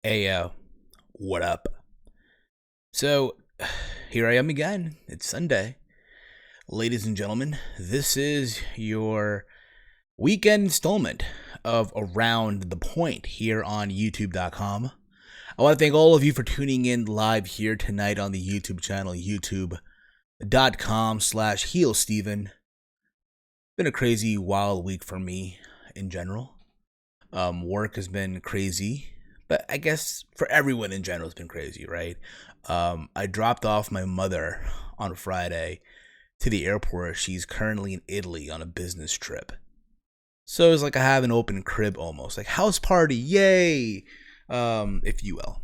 Ayo, what up? So, here I am again. It's Sunday. Ladies and gentlemen, this is your weekend installment of Around the Point here on YouTube.com. I want to thank all of you for tuning in live here tonight on the YouTube channel, youtube.com/HeelSteven. Been a crazy, wild week for me in general. Work has been crazy. But I guess for everyone in general, it's been crazy, right? I dropped off my mother on Friday to the airport. She's currently in Italy on a business trip. So it's like I have an open crib almost. Like house party, yay! If you will.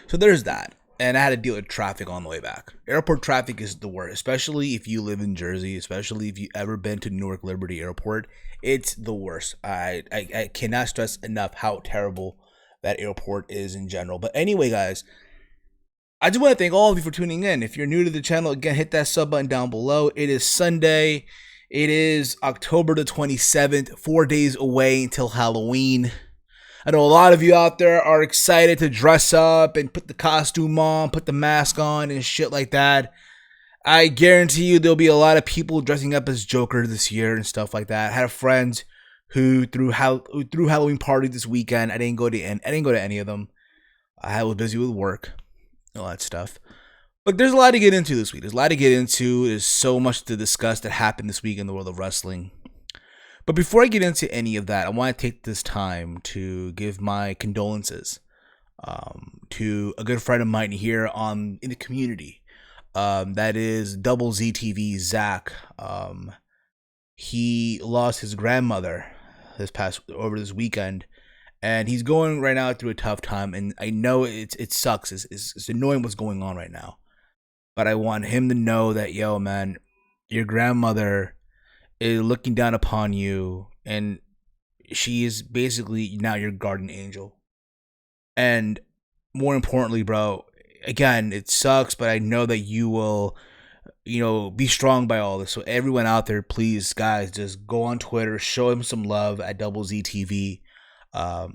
So there's that. And I had to deal with traffic on the way back. Airport traffic is the worst, especially if you live in Jersey, especially if you've ever been to Newark Liberty Airport. It's the worst. I cannot stress enough how terrible that airport is in general. But anyway, guys, I just want to thank all of you for tuning in. If you're new to the channel, again, hit that sub button down below. It is Sunday. It is October the 27th, 4 days away until Halloween. I know a lot of you out there are excited to dress up and put the costume on, put the mask on and shit like that. I guarantee you there'll be a lot of people dressing up as Joker this year and stuff like that. I had a friend who threw Halloween party this weekend. I didn't go to any of them. I was busy with work, all that stuff. But there's a lot to get into this week. There's so much to discuss that happened this week in the world of wrestling. But before I get into any of that, I want to take this time to give my condolences to a good friend of mine here in the community. That is Double Z TV, Zach. He lost his grandmother over this weekend, and he's going right now through a tough time. And I know it sucks. It's annoying what's going on right now, but I want him to know that, yo, man, your grandmother is looking down upon you, and she is basically now your guardian angel. And more importantly, bro, again, it sucks, but I know that you will, be strong by all this. So everyone out there, please, guys, just go on Twitter, show him some love at Double Z TV.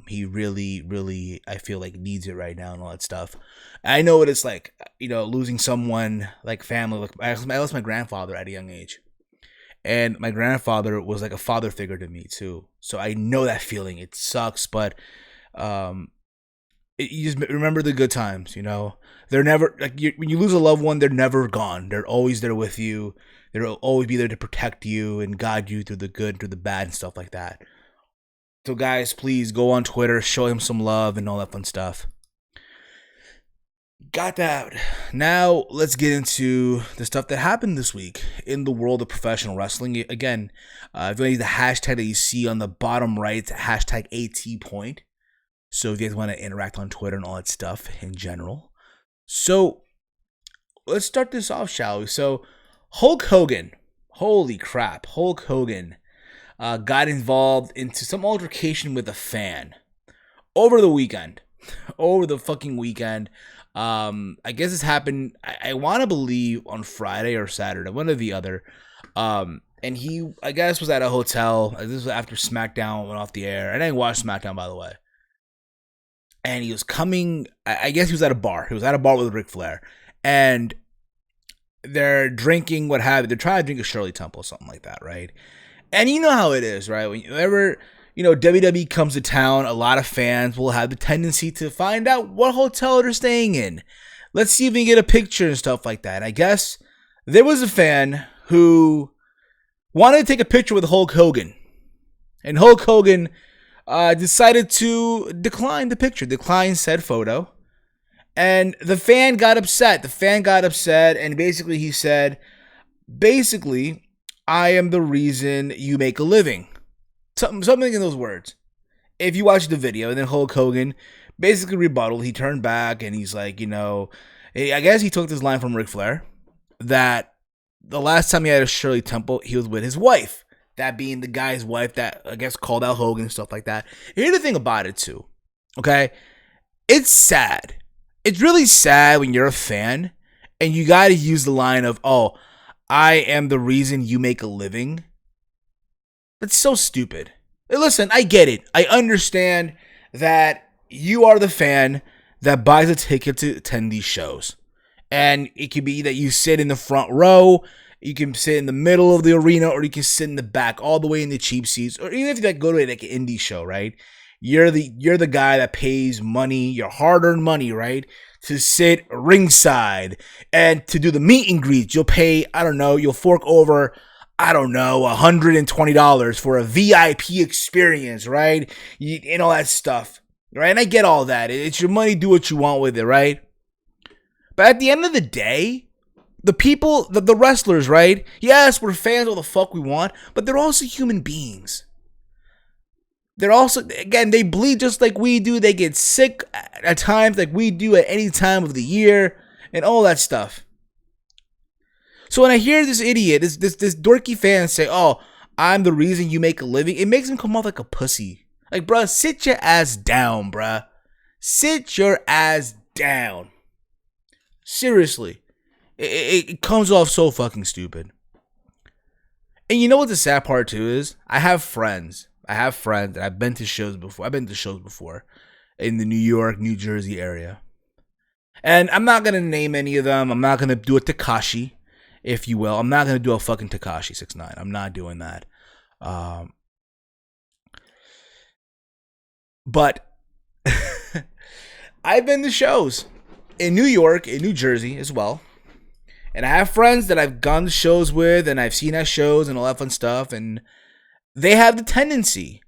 He really, really, I feel like needs it right now and all that stuff. I know what it's like, losing someone like family. Like I lost my grandfather at a young age. And my grandfather was like a father figure to me too. So I know that feeling. It sucks, but you just remember the good times, They're never, when you lose a loved one, they're never gone. They're always there with you. They'll always be there to protect you and guide you through the good, through the bad and stuff like that. So guys, please go on Twitter, show him some love and all that fun stuff. Got that. Now let's get into the stuff that happened this week in the world of professional wrestling. Again, if you use the hashtag that you see on the bottom right, hashtag ATPoint. So if you guys want to interact on Twitter and all that stuff in general. So let's start this off, shall we? So Hulk Hogan, holy crap, Hulk Hogan got involved into some altercation with a fan over the weekend. Over the fucking weekend. I guess this happened, I want to believe on Friday or Saturday, one or the other. And he, I guess, was at a hotel. This was after SmackDown went off the air. I didn't watch SmackDown, by the way. And he was coming, I guess he was at a bar. He was at a bar with Ric Flair. And they're drinking, what have you. They're trying to drink a Shirley Temple or something like that, right? And you know how it is, right? Whenever WWE comes to town, a lot of fans will have the tendency to find out what hotel they're staying in. Let's see if we can get a picture and stuff like that. And I guess there was a fan who wanted to take a picture with Hulk Hogan. And Hulk Hogan decided to decline the picture, decline said photo. And the fan got upset. And basically he said, I am the reason you make a living. Something in those words. If you watch the video, and then Hulk Hogan basically rebutted. He turned back and he's like, I guess he took this line from Ric Flair that the last time he had a Shirley Temple, he was with his wife. That being the guy's wife that I guess called out Hogan and stuff like that. Here's the thing about it too. Okay, it's sad. It's really sad when you're a fan and you got to use the line of, "Oh, I am the reason you make a living." That's so stupid. Listen, I get it. I understand that you are the fan that buys a ticket to attend these shows. And it could be that you sit in the front row, you can sit in the middle of the arena, or you can sit in the back all the way in the cheap seats, or even if you go to like an indie show, right? You're the guy that pays money, your hard-earned money, right? To sit ringside and to do the meet and greet. You'll pay, you'll fork over, $120 for a VIP experience, right? And all that stuff, right? And I get all that. It's your money, do what you want with it, right? But at the end of the day, the people, the wrestlers, right? Yes, we're fans of the fuck we want, but they're also human beings. They're also, again, they bleed just like we do. They get sick at times like we do at any time of the year and all that stuff. So when I hear this idiot, this dorky fan say, oh, I'm the reason you make a living, it makes him come off like a pussy. Like, bruh, sit your ass down, bruh. Sit your ass down. Seriously. It comes off so fucking stupid. And you know what the sad part too is? I have friends that I've been to shows before. I've been to shows before in the New York, New Jersey area. And I'm not going to name any of them. I'm not going to do a Tekashi, if you will. I'm not going to do a fucking Tekashi 6ix9ine. I'm not doing that. But I've been to shows in New York, in New Jersey as well. And I have friends that I've gone to shows with and I've seen at shows and all that fun stuff. And they have the tendency,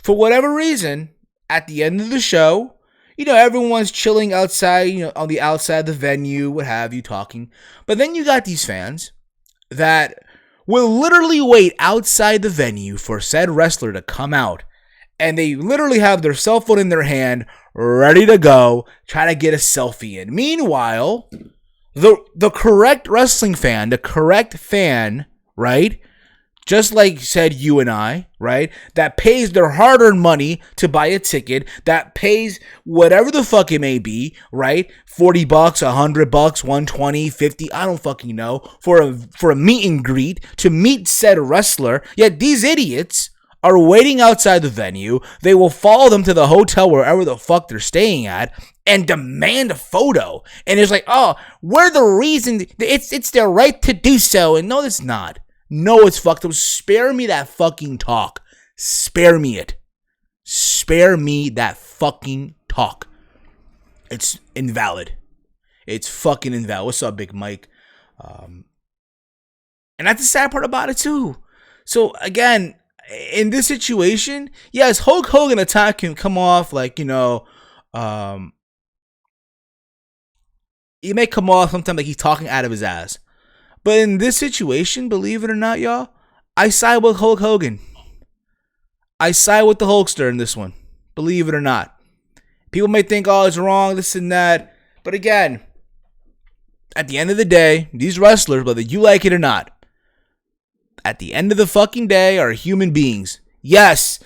for whatever reason, at the end of the show, everyone's chilling outside, on the outside of the venue, what have you, talking. But then you got these fans that will literally wait outside the venue for said wrestler to come out. And they literally have their cell phone in their hand, ready to go, trying to get a selfie in. Meanwhile, the correct wrestling fan, the correct fan, right? Just like said you and I, right? That pays their hard-earned money to buy a ticket, that pays whatever the fuck it may be, right? $40, $100, $120, $50, I don't fucking know, for a meet and greet to meet said wrestler. Yet these idiots are waiting outside the venue. They will follow them to the hotel wherever the fuck they're staying at and demand a photo. And it's like, oh, we're the reason. It's their right to do so. And no, it's not. No, it's fucked up. Spare me that fucking talk. Spare me it. Spare me that fucking talk. It's invalid. It's fucking invalid. What's up, Big Mike? And that's the sad part about it, too. So, again, in this situation, yes, Hulk Hogan attack can come off like, he may come off sometimes like he's talking out of his ass. But in this situation, believe it or not, y'all, I side with Hulk Hogan. I side with the Hulkster in this one. Believe it or not. People may think, oh, it's wrong, this and that. But again, at the end of the day, these wrestlers, whether you like it or not, at the end of the fucking day are human beings. Yes,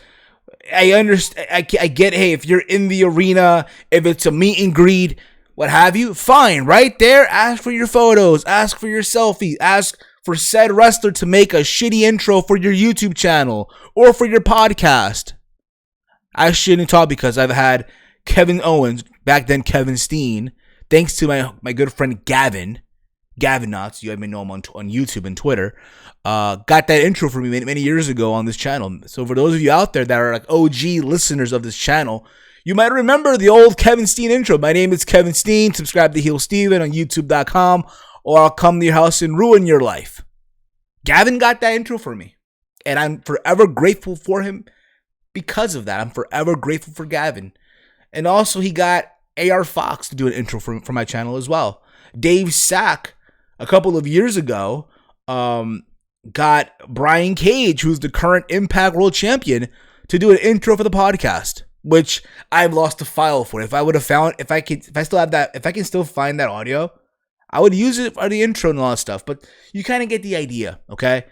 I understand. I get, hey, if you're in the arena, if it's a meet and greet, what have you, fine, right there, ask for your photos, ask for your selfie, ask for said wrestler to make a shitty intro for your YouTube channel or for your podcast. I shouldn't talk because I've had Kevin Owens, back then Kevin Steen, thanks to my good friend Gavin Knotts, you may know him on YouTube and Twitter, got that intro for me many years ago on this channel. So for those of you out there that are like OG listeners of this channel, you might remember the old Kevin Steen intro. My name is Kevin Steen. Subscribe to Heel Steven on YouTube.com, or I'll come to your house and ruin your life. Gavin got that intro for me, and I'm forever grateful for him because of that. I'm forever grateful for Gavin. And also, he got AR Fox to do an intro for my channel as well. Dave Sack, a couple of years ago, got Brian Cage, who's the current Impact World Champion, to do an intro for the podcast, which I've lost the file for. If I would have found, if I can still find that audio, I would use it for the intro and all that stuff. But you kind of get the idea, okay?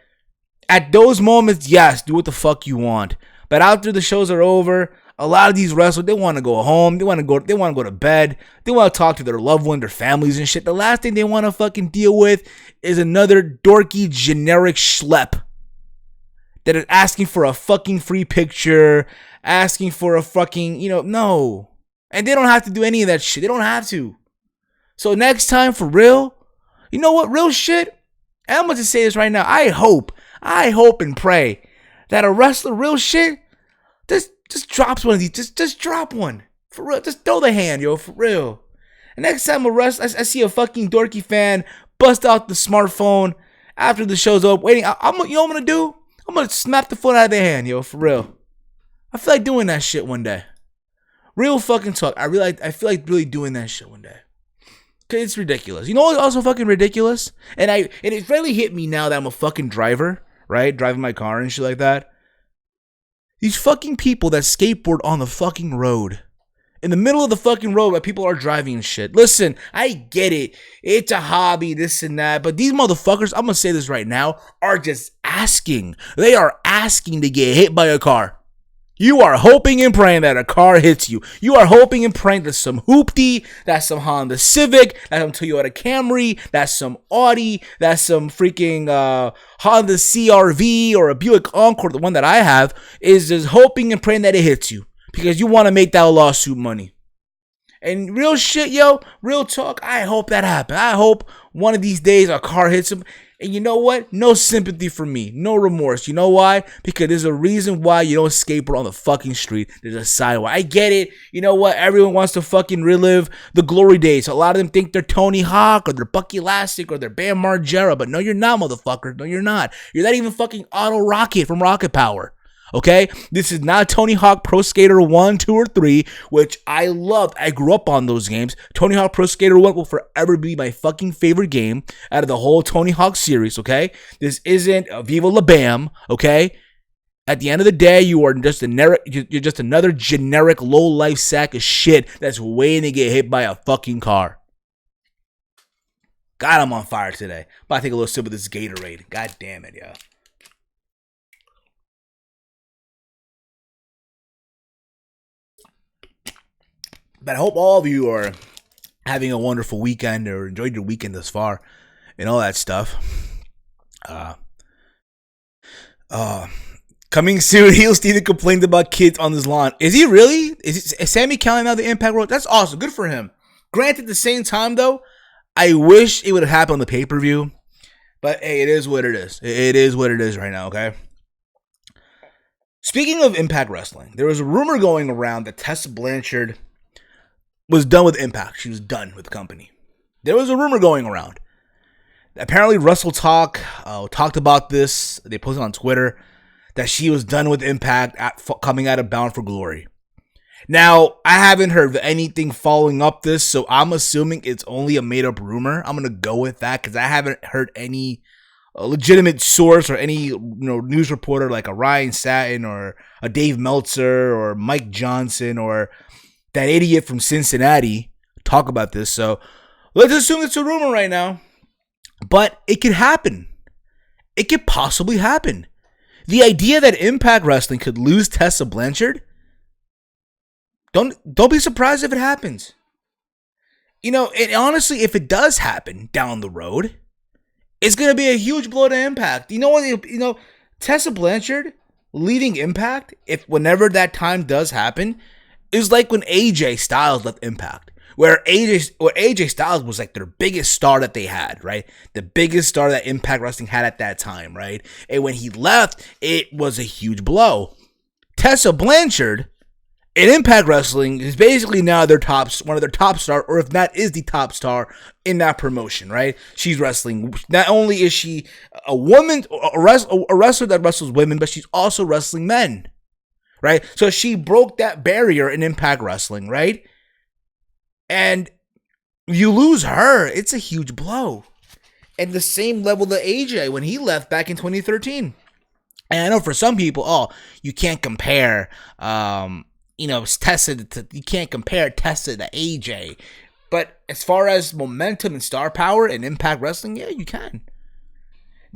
At those moments, yes, do what the fuck you want. But after the shows are over, a lot of these wrestlers, they want to go home. They want to go to bed. They want to talk to their loved ones, their families and shit. The last thing they want to fucking deal with is another dorky, generic schlep that are asking for a fucking free picture, asking for a fucking, no. And they don't have to do any of that shit. They don't have to. So next time, for real, you know what? Real shit. And I'm going to say this right now. I hope and pray that a wrestler, real shit, just drops one of these. Just drop one. For real. Just throw the hand, yo. For real. And next time I see a fucking dorky fan bust out the smartphone after the show's up, waiting. You know what I'm going to do? I'm going to snap the phone out of their hand, yo. For real. I feel like doing that shit one day. Real fucking talk. I feel like really doing that shit one day. Cause it's ridiculous. You know what's also fucking ridiculous? And it really hit me now that I'm a fucking driver, right? Driving my car and shit like that. These fucking people that skateboard on the fucking road. In the middle of the fucking road where people are driving and shit. Listen, I get it. It's a hobby, this and that. But these motherfuckers, I'm gonna say this right now, are just asking. They are asking to get hit by a car. You are hoping and praying that a car hits you. You are hoping and praying that some hoopty, that's some Honda Civic, that's some Toyota Camry, that's some Audi, that's some freaking Honda CRV or a Buick Encore, the one that I have, is just hoping and praying that it hits you because you want to make that lawsuit money. And real shit, yo, real talk, I hope that happens. I hope one of these days a car hits him. And you know what? No sympathy for me. No remorse. You know why? Because there's a reason why you don't skateboard on the fucking street. There's a sidewalk. I get it. You know what? Everyone wants to fucking relive the glory days. A lot of them think they're Tony Hawk or they're Bucky Lasek or they're Bam Margera. But no, you're not, motherfucker. No, you're not. You're not even fucking Auto Rocket from Rocket Power. Okay? This is not Tony Hawk Pro Skater 1, 2, or 3, which I loved. I grew up on those games. Tony Hawk Pro Skater 1 will forever be my fucking favorite game out of the whole Tony Hawk series, okay? This isn't Viva La Bam, okay? At the end of the day, you're just another generic low-life sack of shit that's waiting to get hit by a fucking car. God, I'm on fire today. About to take a little sip of this Gatorade. God damn it, yo. But I hope all of you are having a wonderful weekend or enjoyed your weekend thus far and all that stuff. Coming soon, Heel Steven complained about kids on his lawn. Is he really? Is Sammy counting out the Impact World? That's awesome. Good for him. Granted, at the same time, though, I wish it would have happened on the pay-per-view. But, hey, it is what it is. It is what it is right now, okay? Speaking of Impact Wrestling, there was a rumor going around that Tessa Blanchard was done with Impact. She was done with the company. There was a rumor going around. Apparently, Wrestle Talk talked about this. They posted on Twitter that she was done with Impact coming out of Bound for Glory. Now, I haven't heard anything following up this, so I'm assuming it's only a made-up rumor. I'm going to go with that because I haven't heard any legitimate source or any news reporter like a Ryan Satin or a Dave Meltzer or Mike Johnson or that idiot from Cincinnati talk about this. So let's assume it's a rumor right now. But it could happen. It could possibly happen. The idea that Impact Wrestling could lose Tessa Blanchard, don't be surprised if it happens. And honestly, if it does happen down the road, it's going to be a huge blow to Impact. You know what? Tessa Blanchard leaving Impact, whenever that time does happen, is like when AJ Styles left Impact, where AJ Styles was like their biggest star that they had, right? The biggest star that Impact Wrestling had at that time, right? And when he left, it was a huge blow. Tessa Blanchard in Impact Wrestling is basically now one of their top stars, or if not is the top star in that promotion, right? She's wrestling. Not only is she a woman, a wrestler that wrestles women, but she's also wrestling men. Right? So she broke that barrier in Impact Wrestling, right? And you lose her, it's a huge blow. And the same level to AJ when he left back in 2013. And I know for some people, you can't compare, Tessa you can't compare Tessa to AJ. But as far as momentum and star power in Impact Wrestling, yeah, you can.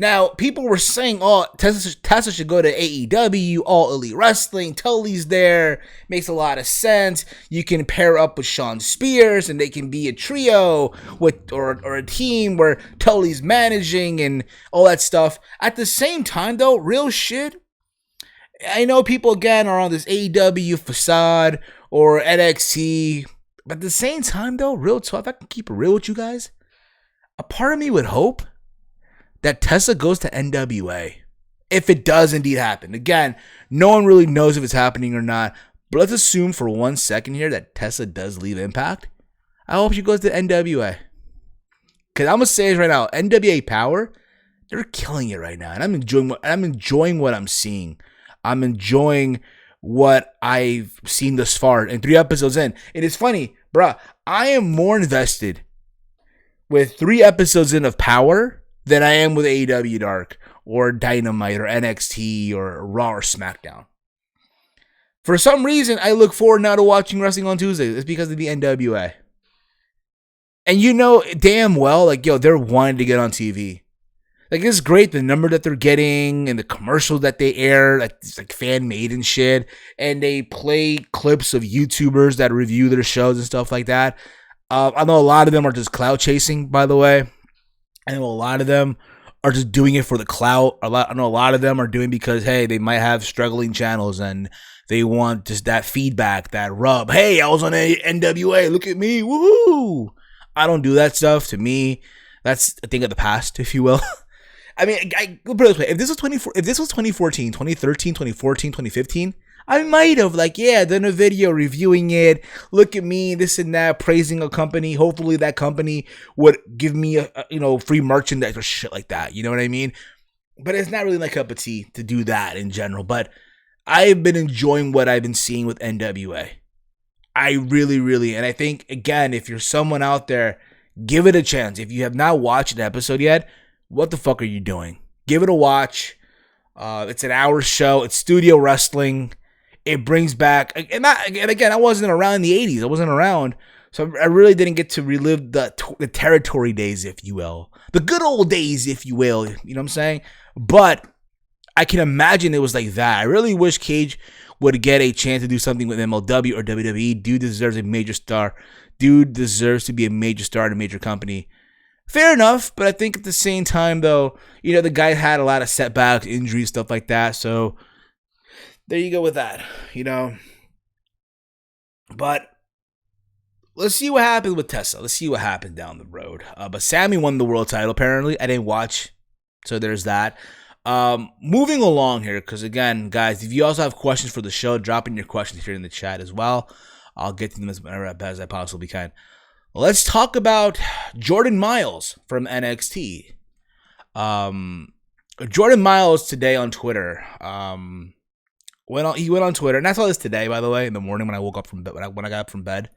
Now, people were saying, Tessa should go to AEW, All Elite Wrestling. Tully's there. Makes a lot of sense. You can pair up with Shawn Spears, and they can be a trio or a team where Tully's managing and all that stuff. At the same time, though, real shit, I know people, again, are on this AEW facade or NXT, but at the same time, though, real talk, if I can keep it real with you guys, a part of me would hope that Tessa goes to NWA. If it does indeed happen. Again, no one really knows if it's happening or not, but let's assume for 1 second here that Tessa does leave Impact. I hope she goes to NWA. Because I'm going to say this right now, NWA Power, they're killing it right now. And I'm enjoying what I'm seeing. I'm enjoying what I've seen thus far in 3 episodes in. And it's funny, bruh, I am more invested with 3 episodes in of Power than I am with AEW Dark or Dynamite or NXT or Raw or SmackDown. For some reason, I look forward now to watching wrestling on Tuesdays. It's because of the NWA. And you know damn well, like, yo, they're wanting to get on TV. Like, it's great, the number that they're getting and the commercials that they air, like, it's like fan-made and shit. And they play clips of YouTubers that review their shows and stuff like that. I know a lot of them are just clout chasing, by the way. I know a lot of them are just doing it for the clout. I know a lot of them are doing because, hey, they might have struggling channels and they want just that feedback, that rub. Hey, I was on NWA. Look at me. Woohoo. I don't do that stuff. To me, that's a thing of the past, if you will. I mean, put it this way. If this was 2014, 2013, 2014, 2015, I might have, like, yeah, done a video reviewing it. Look at me, this and that, praising a company. Hopefully that company would give me a free merchandise or shit like that. You know what I mean? But it's not really my cup of tea to do that in general. But I've been enjoying what I've been seeing with NWA. I really, really, and I think, again, if you're someone out there, give it a chance. If you have not watched an episode yet, what the fuck are you doing? Give it a watch. It's an hour show. It's studio wrestling. It brings back, and again, I wasn't around in the 80s. I wasn't around, so I really didn't get to relive the territory days, if you will. The good old days, if you will. You know what I'm saying? But I can imagine it was like that. I really wish Cage would get a chance to do something with MLW or WWE. Dude deserves a major star. Dude deserves to be a major star in a major company. Fair enough, but I think at the same time, though, the guy had a lot of setbacks, injuries, stuff like that, so there you go with that, But let's see what happens with Tessa. Let's see what happens down the road. But Sammy won the world title, apparently. I didn't watch, so there's that. Moving along here, because, again, guys, if you also have questions for the show, drop in your questions here in the chat as well. I'll get to them as I possibly can. Let's talk about Jordan Myles from NXT. Jordan Myles today on Twitter. He went on Twitter, and I saw this today, by the way, in the morning when I woke up from bed. When I got up from bed,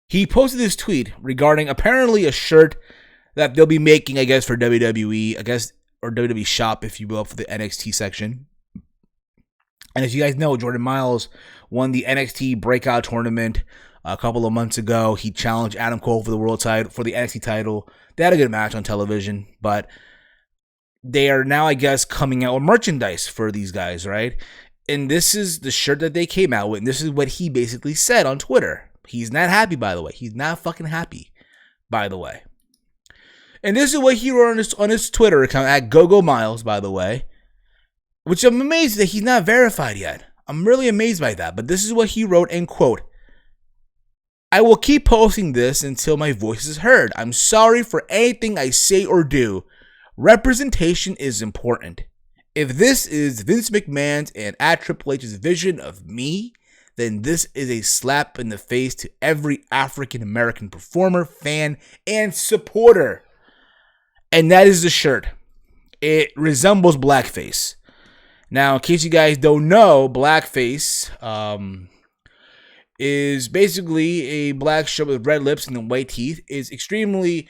he posted this tweet regarding apparently a shirt that they'll be making, I guess, for WWE, or WWE Shop, if you will, for the NXT section. And as you guys know, Jordan Myles won the NXT Breakout Tournament a couple of months ago. He challenged Adam Cole for the world title, for the NXT title. They had a good match on television, but they are now, I guess, coming out with merchandise for these guys, right? And this is the shirt that they came out with, and this is what he basically said on Twitter. He's not happy, by the way. He's not fucking happy, by the way. And this is what he wrote on his Twitter account, at GoGoMyles, by the way, which I'm amazed that he's not verified yet. I'm really amazed by that. But this is what he wrote, and quote, "I will keep posting this until my voice is heard. I'm sorry for anything I say or do. Representation is important. If this is Vince McMahon's and Triple H's vision of me, then this is a slap in the face to every African American performer, fan, and supporter." And that is the shirt. It resembles blackface. Now, in case you guys don't know, blackface is basically a black shirt with red lips and white teeth. Is extremely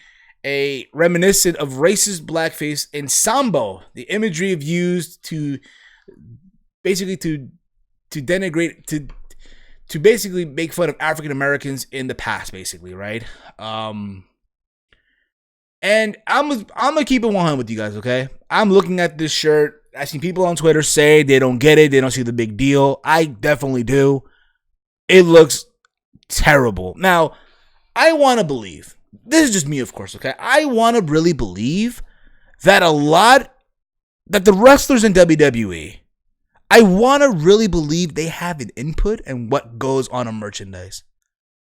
reminiscent of racist blackface in Sambo, the imagery of used to basically to denigrate, to basically make fun of African Americans in the past, basically, right? And I'm gonna keep it 100 with you guys, okay? I'm looking at this shirt. I've seen people on Twitter say they don't get it, they don't see the big deal. I definitely do. It looks terrible. Now, I want to believe, this is just me, of course, okay? I want to really believe that the wrestlers in WWE, I want to really believe they have an input in what goes on a merchandise.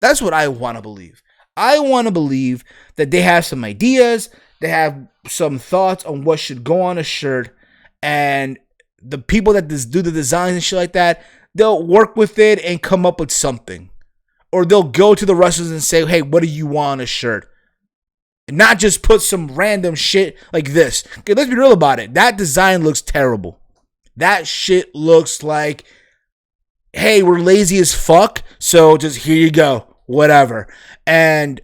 That's what I want to believe. I want to believe that they have some ideas, they have some thoughts on what should go on a shirt, and the people that do the designs and shit like that, they'll work with it and come up with something. Or they'll go to the wrestlers and say, hey, what do you want on a shirt? And not just put some random shit like this. Okay, let's be real about it. That design looks terrible. That shit looks like, hey, we're lazy as fuck, so just here you go, whatever. And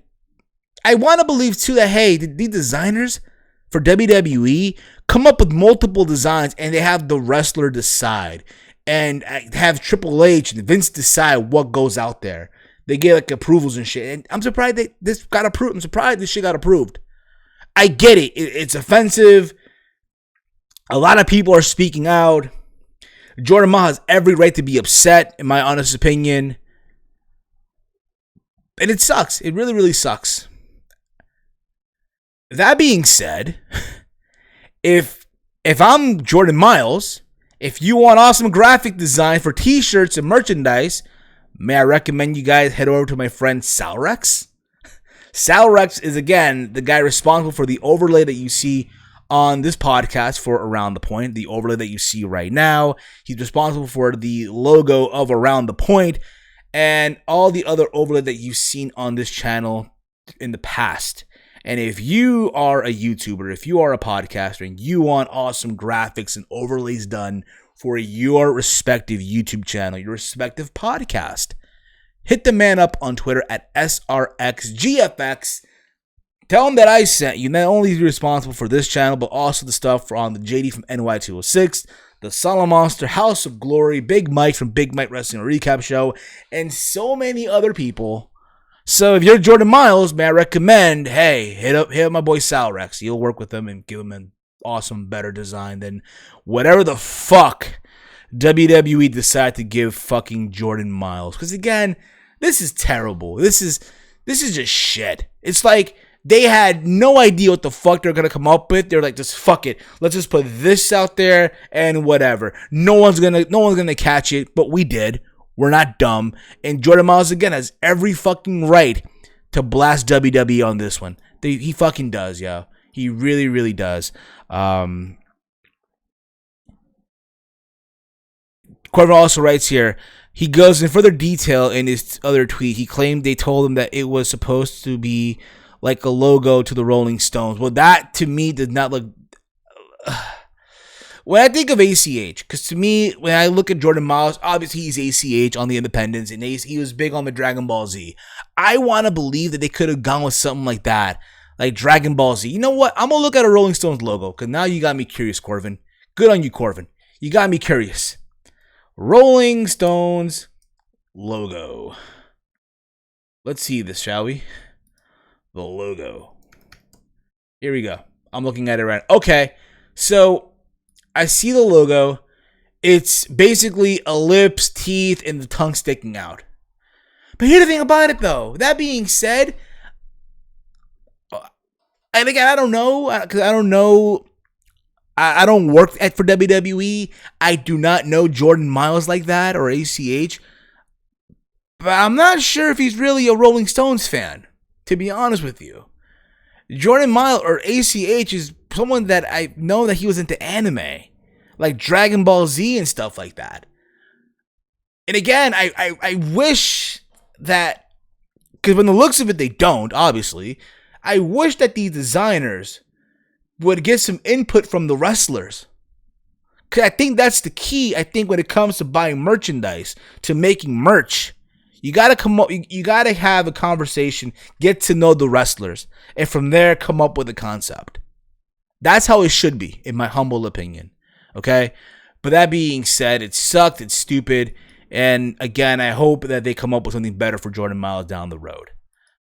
I want to believe, too, that, hey, these designers for WWE come up with multiple designs and they have the wrestler decide. And have Triple H and Vince decide what goes out there. They get like approvals and shit. And I'm surprised this got approved. I'm surprised this shit got approved. I get it. It's offensive. A lot of people are speaking out. Jordan Myles has every right to be upset, in my honest opinion. And it sucks. It really, really sucks. That being said, if I'm Jordan Myles, if you want awesome graphic design for t-shirts and merchandise, may I recommend you guys head over to my friend Salrex? Salrex is, again, the guy responsible for the overlay that you see on this podcast for Around the Point, the overlay that you see right now. He's responsible for the logo of Around the Point and all the other overlay that you've seen on this channel in the past. And if you are a YouTuber, if you are a podcaster, and you want awesome graphics and overlays done for your respective YouTube channel, your respective podcast, hit the man up on Twitter at SRXGFX. Tell him that I sent you. Not only is he responsible for this channel, but also the stuff on the JD from NY206, the Solid Monster, House of Glory, Big Mike from Big Mike Wrestling Recap Show, and so many other people. So if you're Jordan Myles, may I recommend, hey, hit up my boy Salrex. You'll work with him and give him an awesome, better design than whatever the fuck WWE decide to give fucking Jordan Myles. Because again, this is terrible. This is just shit. It's like they had no idea what the fuck they're gonna come up with. They're like, just fuck it. Let's just put this out there and whatever. No one's gonna catch it, but we did. We're not dumb. And Jordan Myles, again, has every fucking right to blast WWE on this one. He fucking does, yo. He really, really does. Corbin also writes here, he goes in further detail in his other tweet. He claimed they told him that it was supposed to be like a logo to the Rolling Stones. Well, that to me did not look... When I think of ACH, because to me, when I look at Jordan Myles, obviously he's ACH on the independents, and he was big on the Dragon Ball Z. I want to believe that they could have gone with something like that, like Dragon Ball Z. You know what? I'm going to look at a Rolling Stones logo, because now you got me curious, Corvin. Good on you, Corvin. You got me curious. Rolling Stones logo. Let's see this, shall we? The logo. Here we go. I'm looking at it right now. Okay, so I see the logo. It's basically a lips, teeth, and the tongue sticking out. But here's the thing about it, though. That being said, and again, I don't know, because I don't know. I don't work for WWE. I do not know Jordan Myles like that or ACH. But I'm not sure if he's really a Rolling Stones fan, to be honest with you. Jordan Myles or ACH is someone that I know that he was into anime, like Dragon Ball Z and stuff like that. And again, I wish that, because when the looks of it, they don't, obviously. I wish that these designers would get some input from the wrestlers. Because I think that's the key. I think when it comes to buying merchandise, to making merch, you gotta you gotta have a conversation, get to know the wrestlers, and from there come up with a concept. That's how it should be, in my humble opinion. Okay? But that being said, it sucked, it's stupid, and again, I hope that they come up with something better for Jordan Myles down the road.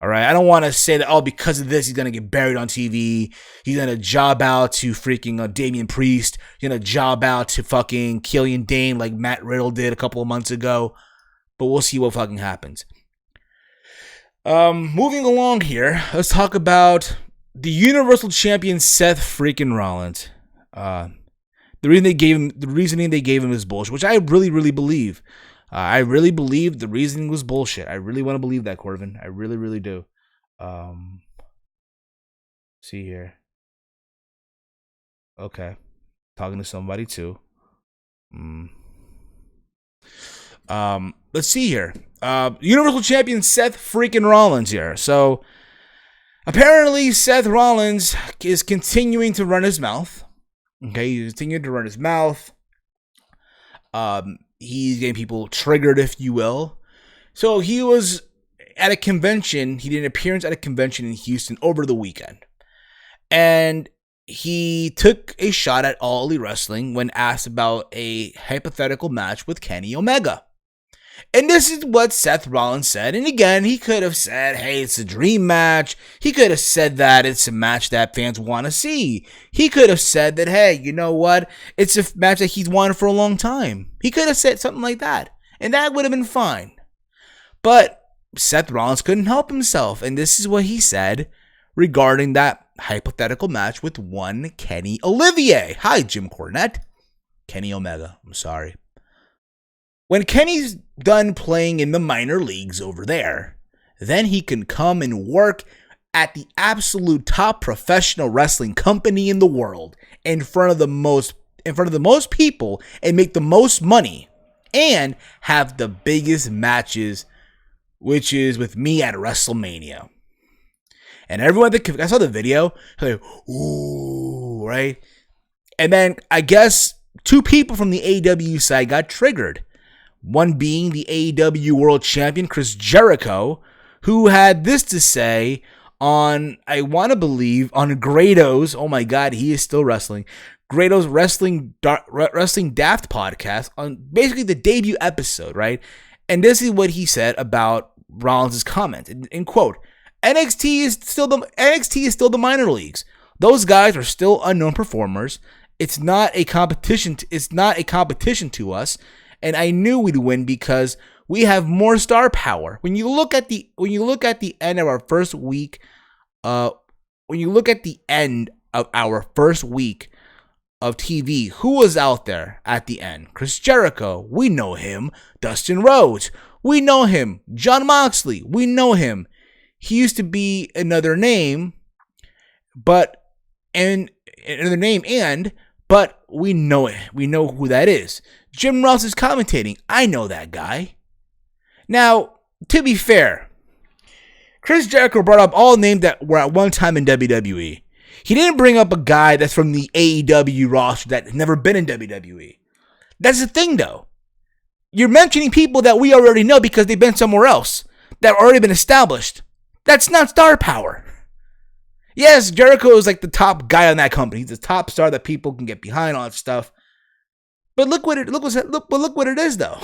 Alright? I don't want to say that, oh, because of this, he's gonna get buried on TV, he's gonna job out to freaking Damian Priest, he's gonna job out to fucking Killian Dane like Matt Riddle did a couple of months ago. But we'll see what fucking happens. Moving along here, let's talk about the Universal Champion Seth freaking Rollins. the reasoning they gave him is bullshit, which I really, really believe. I really believe the reasoning was bullshit. I really want to believe that, Corbin. I really, really do. See here. Okay. Talking to somebody too. Let's see here. Universal Champion Seth freaking Rollins here. So apparently Seth Rollins is continuing to run his mouth. Okay, he's continuing to run his mouth. He's getting people triggered, if you will. So he was at a convention. He did an appearance at a convention in Houston over the weekend. And he took a shot at All Elite Wrestling when asked about a hypothetical match with Kenny Omega. And this is what Seth Rollins said. And again, he could have said, hey, it's a dream match. He could have said that it's a match that fans want to see. He could have said that, hey, you know what? It's a match that he's wanted for a long time. He could have said something like that. And that would have been fine. But Seth Rollins couldn't help himself. And this is what he said regarding that hypothetical match with one Kenny Olivier. Hi, Jim Cornette. Kenny Omega. I'm sorry. When Kenny's done playing in the minor leagues over there, then he can come and work at the absolute top professional wrestling company in the world in front of the most people and make the most money and have the biggest matches, which is with me at WrestleMania. And everyone that I saw the video, like, ooh, right? And then I guess two people from the AEW side got triggered. One being the AEW World Champion, Chris Jericho, who had this to say on, I want to believe, on Grado's, oh my God, he is still wrestling, Grado's Wrestling Daft podcast, on basically the debut episode, right? And this is what he said about Rollins' comment, in quote, NXT is still the minor leagues. Those guys are still unknown performers. It's not a competition to us. And I knew we'd win because we have more star power. When you look at the end of our first week, of TV, who was out there at the end? Chris Jericho, we know him. Dustin Rhodes, we know him. Jon Moxley, we know him. He used to be another name, but we know it. We know who that is. Jim Ross is commentating. I know that guy. Now, to be fair, Chris Jericho brought up all names that were at one time in WWE. He didn't bring up a guy that's from the AEW roster that's never been in WWE. That's the thing, though. You're mentioning people that we already know because they've been somewhere else, that have already been established. That's not star power. Yes, Jericho is like the top guy on that company. He's the top star that people can get behind, all that stuff. But look what it is, though.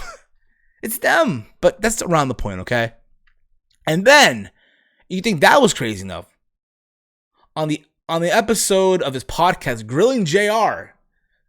It's them. But that's around the point, okay? And then you think that was crazy enough? On the episode of his podcast, Grilling JR,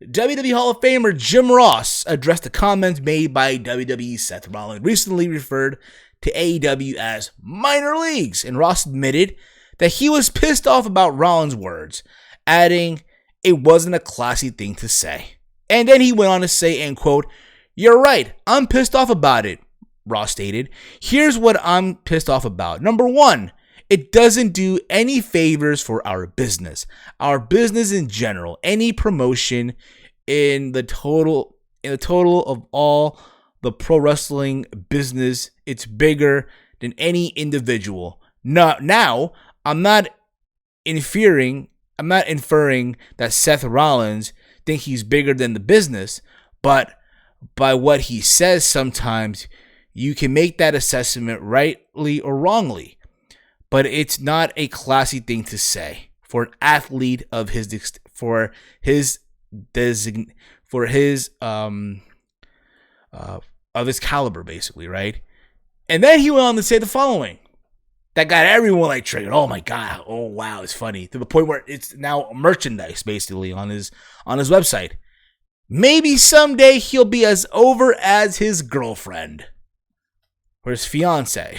WWE Hall of Famer Jim Ross addressed the comments made by WWE Seth Rollins, recently referred to AEW as minor leagues, and Ross admitted that he was pissed off about Rollins' words, adding, it wasn't a classy thing to say. And then he went on to say, and quote, you're right, I'm pissed off about it, Ross stated. Here's what I'm pissed off about. Number one, it doesn't do any favors for our business in general, any promotion in the total of all the pro wrestling business. It's bigger than any individual. Now, I'm not inferring that Seth Rollins think he's bigger than the business, but by what he says sometimes you can make that assessment rightly or wrongly. But it's not a classy thing to say for an athlete of his caliber, basically, right? And then he went on to say the following. That got everyone like triggered. Oh my God. Oh wow, it's funny. To the point where it's now merchandise basically on his website. Maybe someday he'll be as over as his girlfriend. Or his fiance,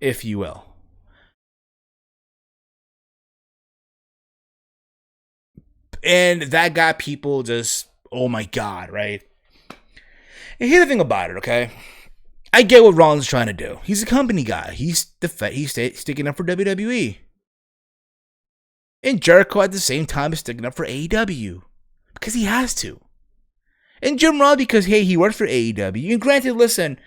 if you will. And that got people just oh my God, right? And here's the thing about it, okay? I get what Rollins is trying to do. He's a company guy. He's sticking up for WWE. And Jericho at the same time is sticking up for AEW. Because he has to. And Jim Ross because, hey, he works for AEW. And granted, listen,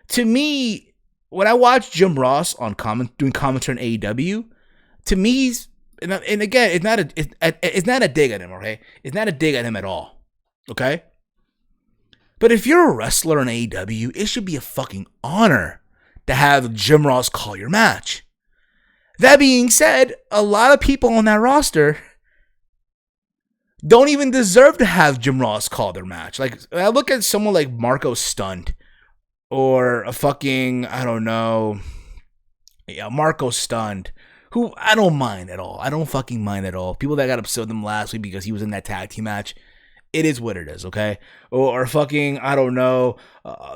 to me, when I watch Jim Ross on doing commentary on AEW, to me, he's, and again, it's not a dig at him, okay? It's not a dig at him at all, okay? But if you're a wrestler in AEW, it should be a fucking honor to have Jim Ross call your match. That being said, a lot of people on that roster don't even deserve to have Jim Ross call their match. Like, I look at someone like Marco Stunt or a fucking, I don't know, Marco Stunt, who I don't mind at all. I don't fucking mind at all. People that got upset with him last week because he was in that tag team match, it is what it is, okay? Or fucking, I don't know,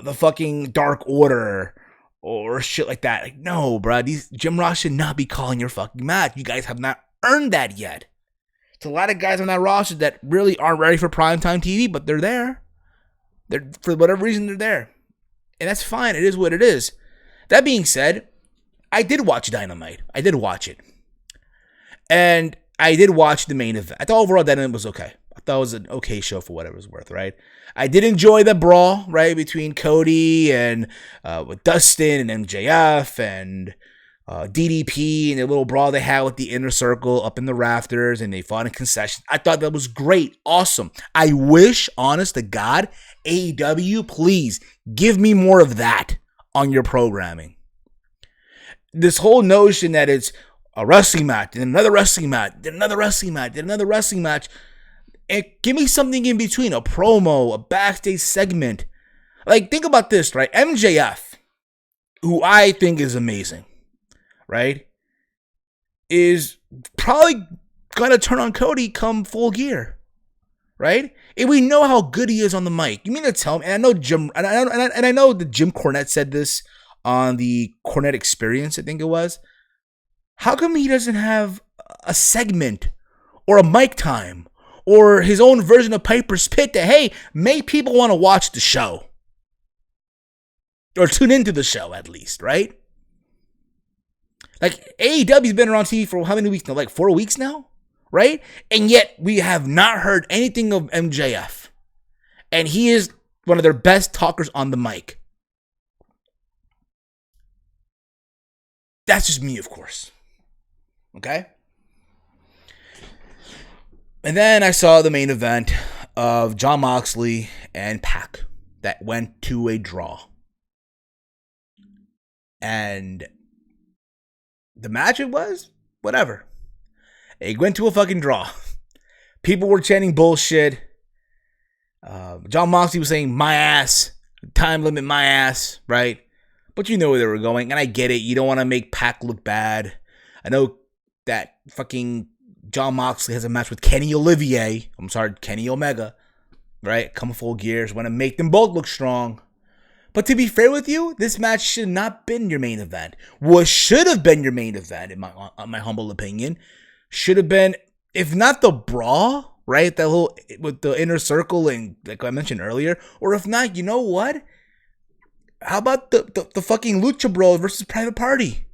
the fucking Dark Order or shit like that. Like, no, bro, Jim Ross should not be calling your fucking match. You guys have not earned that yet. It's a lot of guys on that roster that really aren't ready for primetime TV, but they're there. For whatever reason, they're there. And that's fine. It is what it is. That being said, I did watch Dynamite. I did watch it. And I did watch the main event. I thought overall Dynamite was okay. I thought it was an okay show for whatever it's worth, right? I did enjoy the brawl, right, between Cody and with Dustin and MJF and DDP and the little brawl they had with the Inner Circle up in the rafters, and they fought in concession. I thought that was great. Awesome. I wish, honest to God, AEW, please give me more of that on your programming. This whole notion that it's a wrestling match, then another wrestling match, then another wrestling match, then another wrestling match, and give me something in between, a promo, a backstage segment. Like, think about this, right? MJF, who I think is amazing, right, is probably going to turn on Cody come Full Gear, right? And we know how good he is on the mic. You mean to tell me, and I know that Jim Cornette said this on the Cornette Experience, I think it was. How come he doesn't have a segment or a mic time or his own version of Piper's Pit that, hey, make people want to watch the show? Or tune into the show, at least, right? Like, AEW's been around TV for how many weeks now? Like 4 weeks now, right? And yet, we have not heard anything of MJF. And he is one of their best talkers on the mic. That's just me, of course. Okay? And then I saw the main event of Jon Moxley and Pac that went to a draw. And the match, it was whatever. It went to a fucking draw. People were chanting bullshit. Jon Moxley was saying, my ass, time limit, my ass, right? But you know where they were going, and I get it. You don't want to make Pac look bad. I know that fucking Jon Moxley has a match with Kenny Omega, right? Come Full Gears, want to make them both look strong. But to be fair with you, this match should not have been your main event. What should have been your main event, in my humble opinion, should have been, if not the brawl, right? That whole, with the Inner Circle and like I mentioned earlier, or if not, you know what? How about the fucking Lucha Bros versus Private Party?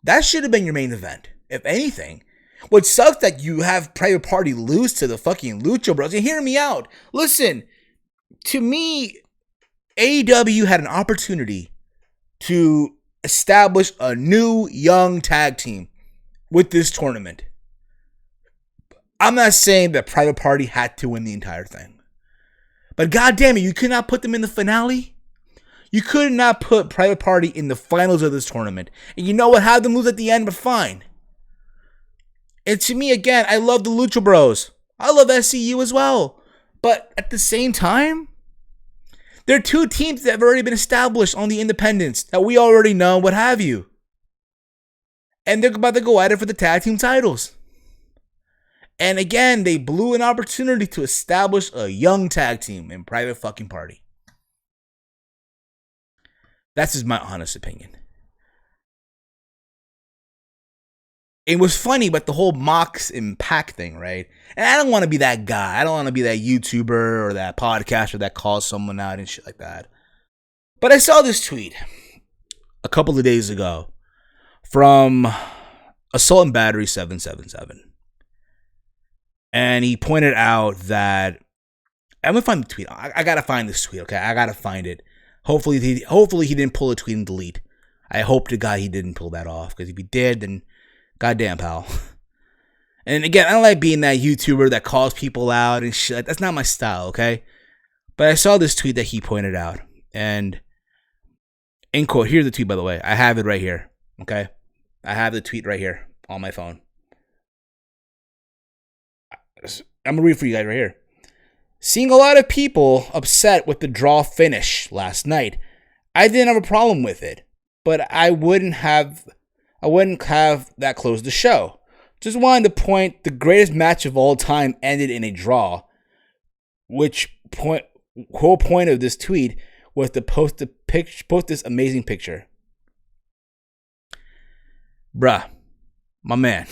That should have been your main event, if anything. What sucks that you have Private Party lose to the fucking Lucha Bros. And hear me out. Listen, to me, AEW had an opportunity to establish a new young tag team with this tournament. I'm not saying that Private Party had to win the entire thing. But goddamn it, you could not put them in the finale? You could not put Private Party in the finals of this tournament. And you know what? Have them lose at the end, but fine. And to me, again, I love the Lucha Bros. I love SCU as well. But at the same time, there are two teams that have already been established on the independents that we already know, what have you. And they're about to go at it for the tag team titles. And again, they blew an opportunity to establish a young tag team in Private fucking Party. That's just my honest opinion. It was funny, but the whole Mox and Pack thing, right? And I don't want to be that guy. I don't want to be that YouTuber or that podcaster that calls someone out and shit like that. But I saw this tweet a couple of days ago from Assault and Battery 777. And he pointed out that, I'm going to find the tweet. I got to find this tweet, okay? I got to find it. Hopefully he didn't pull a tweet and delete. I hope to God he didn't pull that off, because if he did, then goddamn, pal. And again, I don't like being that YouTuber that calls people out and shit. That's not my style, okay? But I saw this tweet that he pointed out. And in quote, here's the tweet, by the way. I have it right here, okay? I have the tweet right here on my phone. I'm going to read for you guys right here. Seeing a lot of people upset with the draw finish last night. I didn't have a problem with it, but I wouldn't have that close the show. Just wanted to point the greatest match of all time ended in a draw. Whole point of this tweet was to post this amazing picture. Bruh, my man.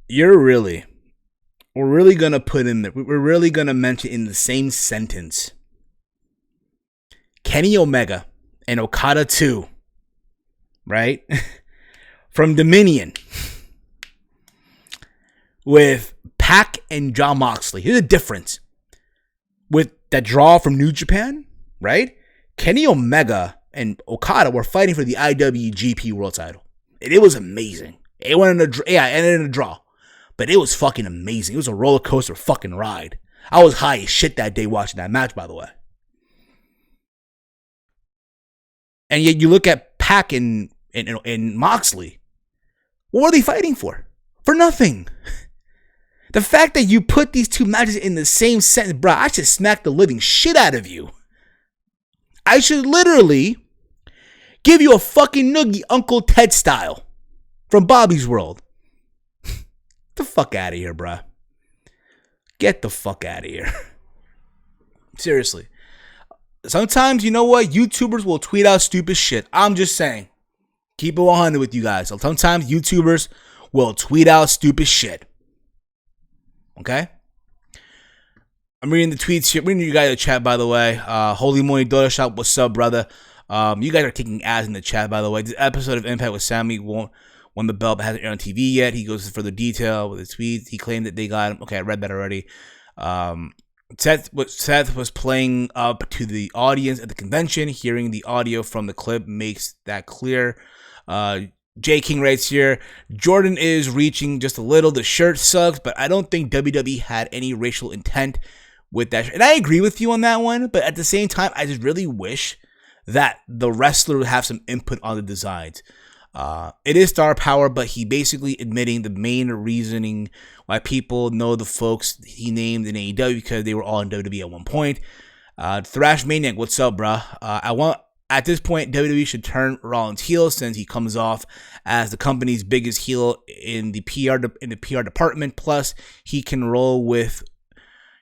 We're really gonna put in there. We're really gonna mention in the same sentence Kenny Omega and Okada 2, right? From Dominion with Pac and Jon Moxley. Here's the difference. With that draw from New Japan, right? Kenny Omega and Okada were fighting for the IWGP World Title. And it was amazing. It ended in a draw. But it was fucking amazing. It was a roller coaster fucking ride. I was high as shit that day watching that match, by the way. And yet you look at Pac and Moxley. What were they fighting for? For nothing. The fact that you put these two matches in the same sentence, bro, I should smack the living shit out of you. I should literally give you a fucking noogie Uncle Ted style from Bobby's World. Get the fuck out of here, bro. Get the fuck out of here. Seriously. Sometimes, you know what? YouTubers will tweet out stupid shit. I'm just saying. Keep it 100 with you guys. Sometimes YouTubers will tweet out stupid shit. Okay? I'm reading the tweets here. Reading you guys in the chat, by the way. Holy Moly Dota Shop, what's up, brother? You guys are kicking ass in the chat, by the way. This episode of Impact with Sammy won the belt, but hasn't aired on TV yet. He goes into further detail with his tweets. He claimed that they got him. Okay, I read that already. Seth was playing up to the audience at the convention. Hearing the audio from the clip makes that clear. J King writes here, Jordan is reaching just a little. The shirt sucks, but I don't think WWE had any racial intent with that. And I agree with you on that one, but at the same time, I just really wish that the wrestler would have some input on the designs. It is star power, but he basically admitting the main reasoning why people know the folks he named in AEW because they were all in WWE at one point. Thrash Maniac, what's up, bruh? At this point, WWE should turn Rollins heel since he comes off as the company's biggest heel in the PR department. Plus, he can roll with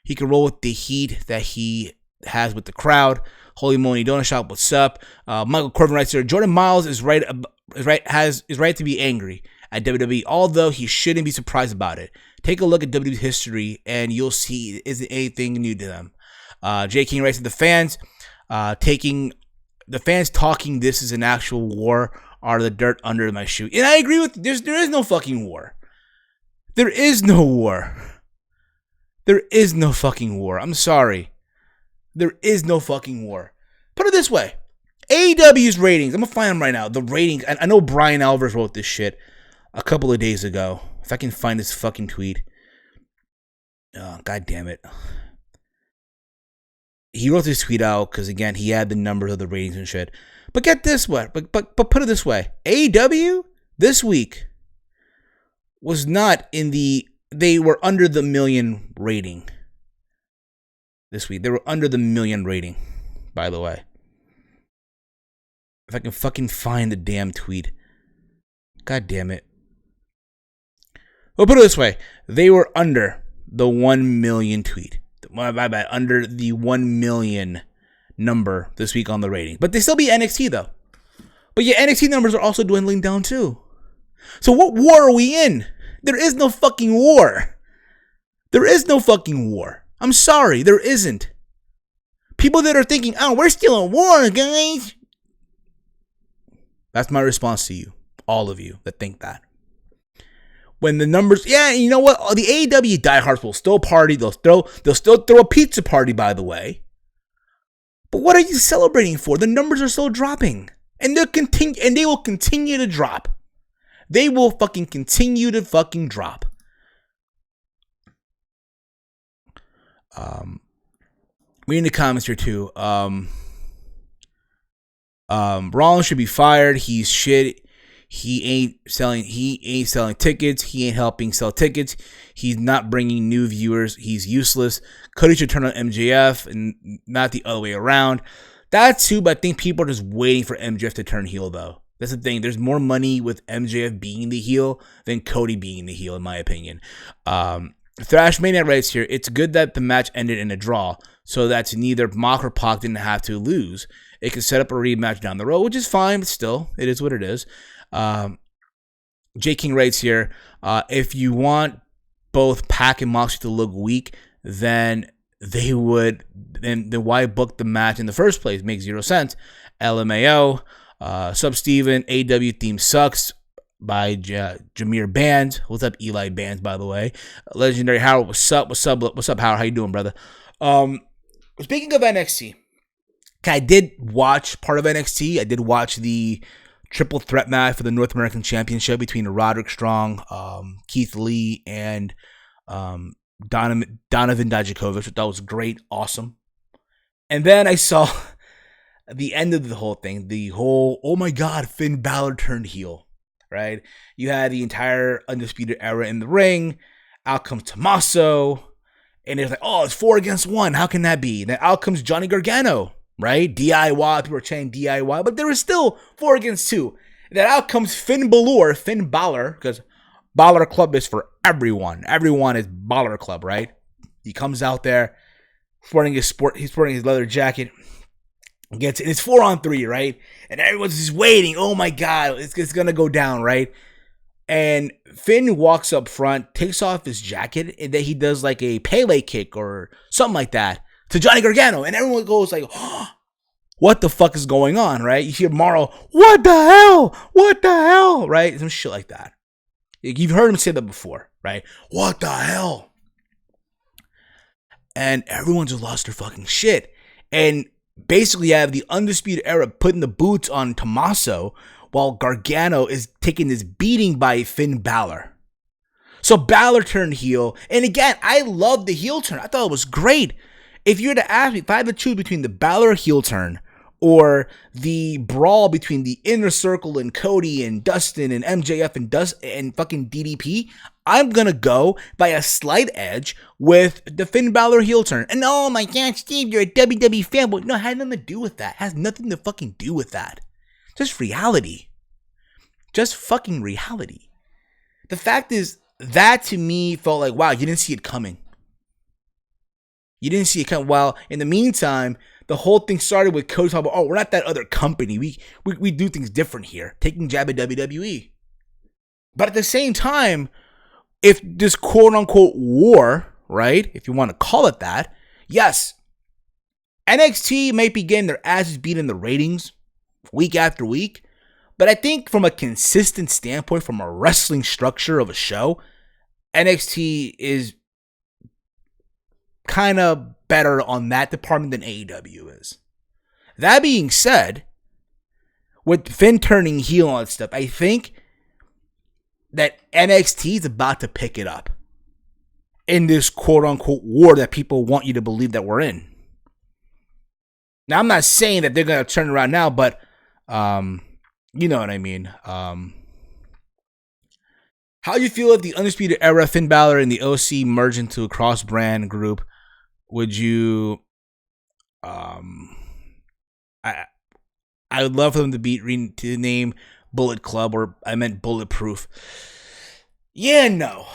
the heat that he has with the crowd. Holy Moly Donut Shop, what's up? Michael Corbin writes here, Jordan Myles is right to be angry at WWE, although he shouldn't be surprised about it. Take a look at WWE's history, and you'll see it isn't anything new to them. J King writes to the fans talking this is an actual war are the dirt under my shoe. And I agree with there is no fucking war. There is no war. There is no fucking war. I'm sorry. There is no fucking war. Put it this way. AEW's ratings. I'm going to find them right now. The ratings. I know Brian Alvarez wrote this shit a couple of days ago. If I can find this fucking tweet. Oh, God damn it. He wrote this tweet out because, again, he had the numbers of the ratings and shit. But get this way. But put it this way. AEW this week was not in the... They were under the million rating. This week. They were under the million rating, by the way. If I can fucking find the damn tweet. God damn it. Well, put it this way. They were under the 1 million tweet. My bad. Under the 1 million number this week on the rating. But they still beat NXT, though. But yeah, NXT numbers are also dwindling down, too. So what war are we in? There is no fucking war. There is no fucking war. I'm sorry, there isn't. People that are thinking, oh, we're still in war, guys. That's my response to you. All of you that think that. When the numbers, yeah, you know what? The AEW diehards will still party. They'll still throw a pizza party, by the way. But what are you celebrating for? The numbers are still dropping. And they will continue to drop. They will fucking continue to fucking drop. Reading the comments here too. Rollins should be fired. He's shit. He ain't selling tickets. He ain't helping sell tickets. He's not bringing new viewers. He's useless. Cody should turn on MJF and not the other way around. That too, but I think people are just waiting for MJF to turn heel though. That's the thing. There's more money with MJF being the heel than Cody being the heel, in my opinion. Thrash Maniac writes here, it's good that the match ended in a draw, so that neither Mock or Pac didn't have to lose. It could set up a rematch down the road, which is fine, but still, it is what it is. J. King writes here, if you want both Pac and Moxley to look weak, then why book the match in the first place? Makes zero sense. LMAO. Sub Steven, AW theme sucks by Jameer Bands. What's up, Eli Bands, by the way? Legendary Howard, what's up, Howard? How you doing, brother? Speaking of NXT, I did watch part of NXT. I did watch the triple threat match for the North American Championship between Roderick Strong, Keith Lee, and Donovan Dijakovic. That was great, awesome. And then I saw the end of the whole thing, oh my God, Finn Balor turned heel, right? You had the entire Undisputed Era in the ring. Out comes Tommaso. And it's like, oh, it's 4 against 1. How can that be? Then out comes Johnny Gargano, right? DIY. People are chanting DIY. But there was still 4 against 2. Then out comes Finn Balor, because Balor Club is for everyone. Everyone is Balor Club, right? He comes out there, he's sporting his leather jacket. Gets it. It's 4-on-3, right? And everyone's just waiting. Oh my God, it's gonna go down, right? And Finn walks up front, takes off his jacket, and then he does like a Pele kick or something like that to Johnny Gargano, and everyone goes like, oh, "What the fuck is going on?" Right? You hear Mauro, "What the hell? What the hell?" Right? Some shit like that. You've heard him say that before, right? What the hell? And everyone just lost their fucking shit. And basically, you have the Undisputed Era putting the boots on Tommaso while Gargano is taking this beating by Finn Balor. So Balor turned heel. And again, I love the heel turn. I thought it was great. If you were to ask me, if I had to choose between the Balor heel turn or the brawl between the Inner Circle and Cody and Dustin and MJF and fucking DDP, I'm going to go by a slight edge with the Finn Balor heel turn. And oh my God, Steve, you're a WWE fanboy. No, it had nothing to do with that. It has nothing to fucking do with that. Just reality. Just fucking reality. The fact is, that to me felt like, wow, you didn't see it coming. You didn't see it coming. While in the meantime, the whole thing started with Cody talking about, oh, we're not that other company. We do things different here. Taking jab at WWE. But at the same time, if this quote-unquote war, right, if you want to call it that, yes, NXT might be getting their asses beat in the ratings week after week, but I think from a consistent standpoint, from a wrestling structure of a show, NXT is kind of better on that department than AEW is. That being said, with Finn turning heel on stuff, I think that NXT is about to pick it up in this quote-unquote war that people want you to believe that we're in. Now, I'm not saying that they're going to turn around now, but you know what I mean. How do you feel if the Undisputed Era, Finn Balor, and the OC merge into a cross-brand group? Would you... I would love for them to name Bullet Club, or I meant Bulletproof. Yeah, no.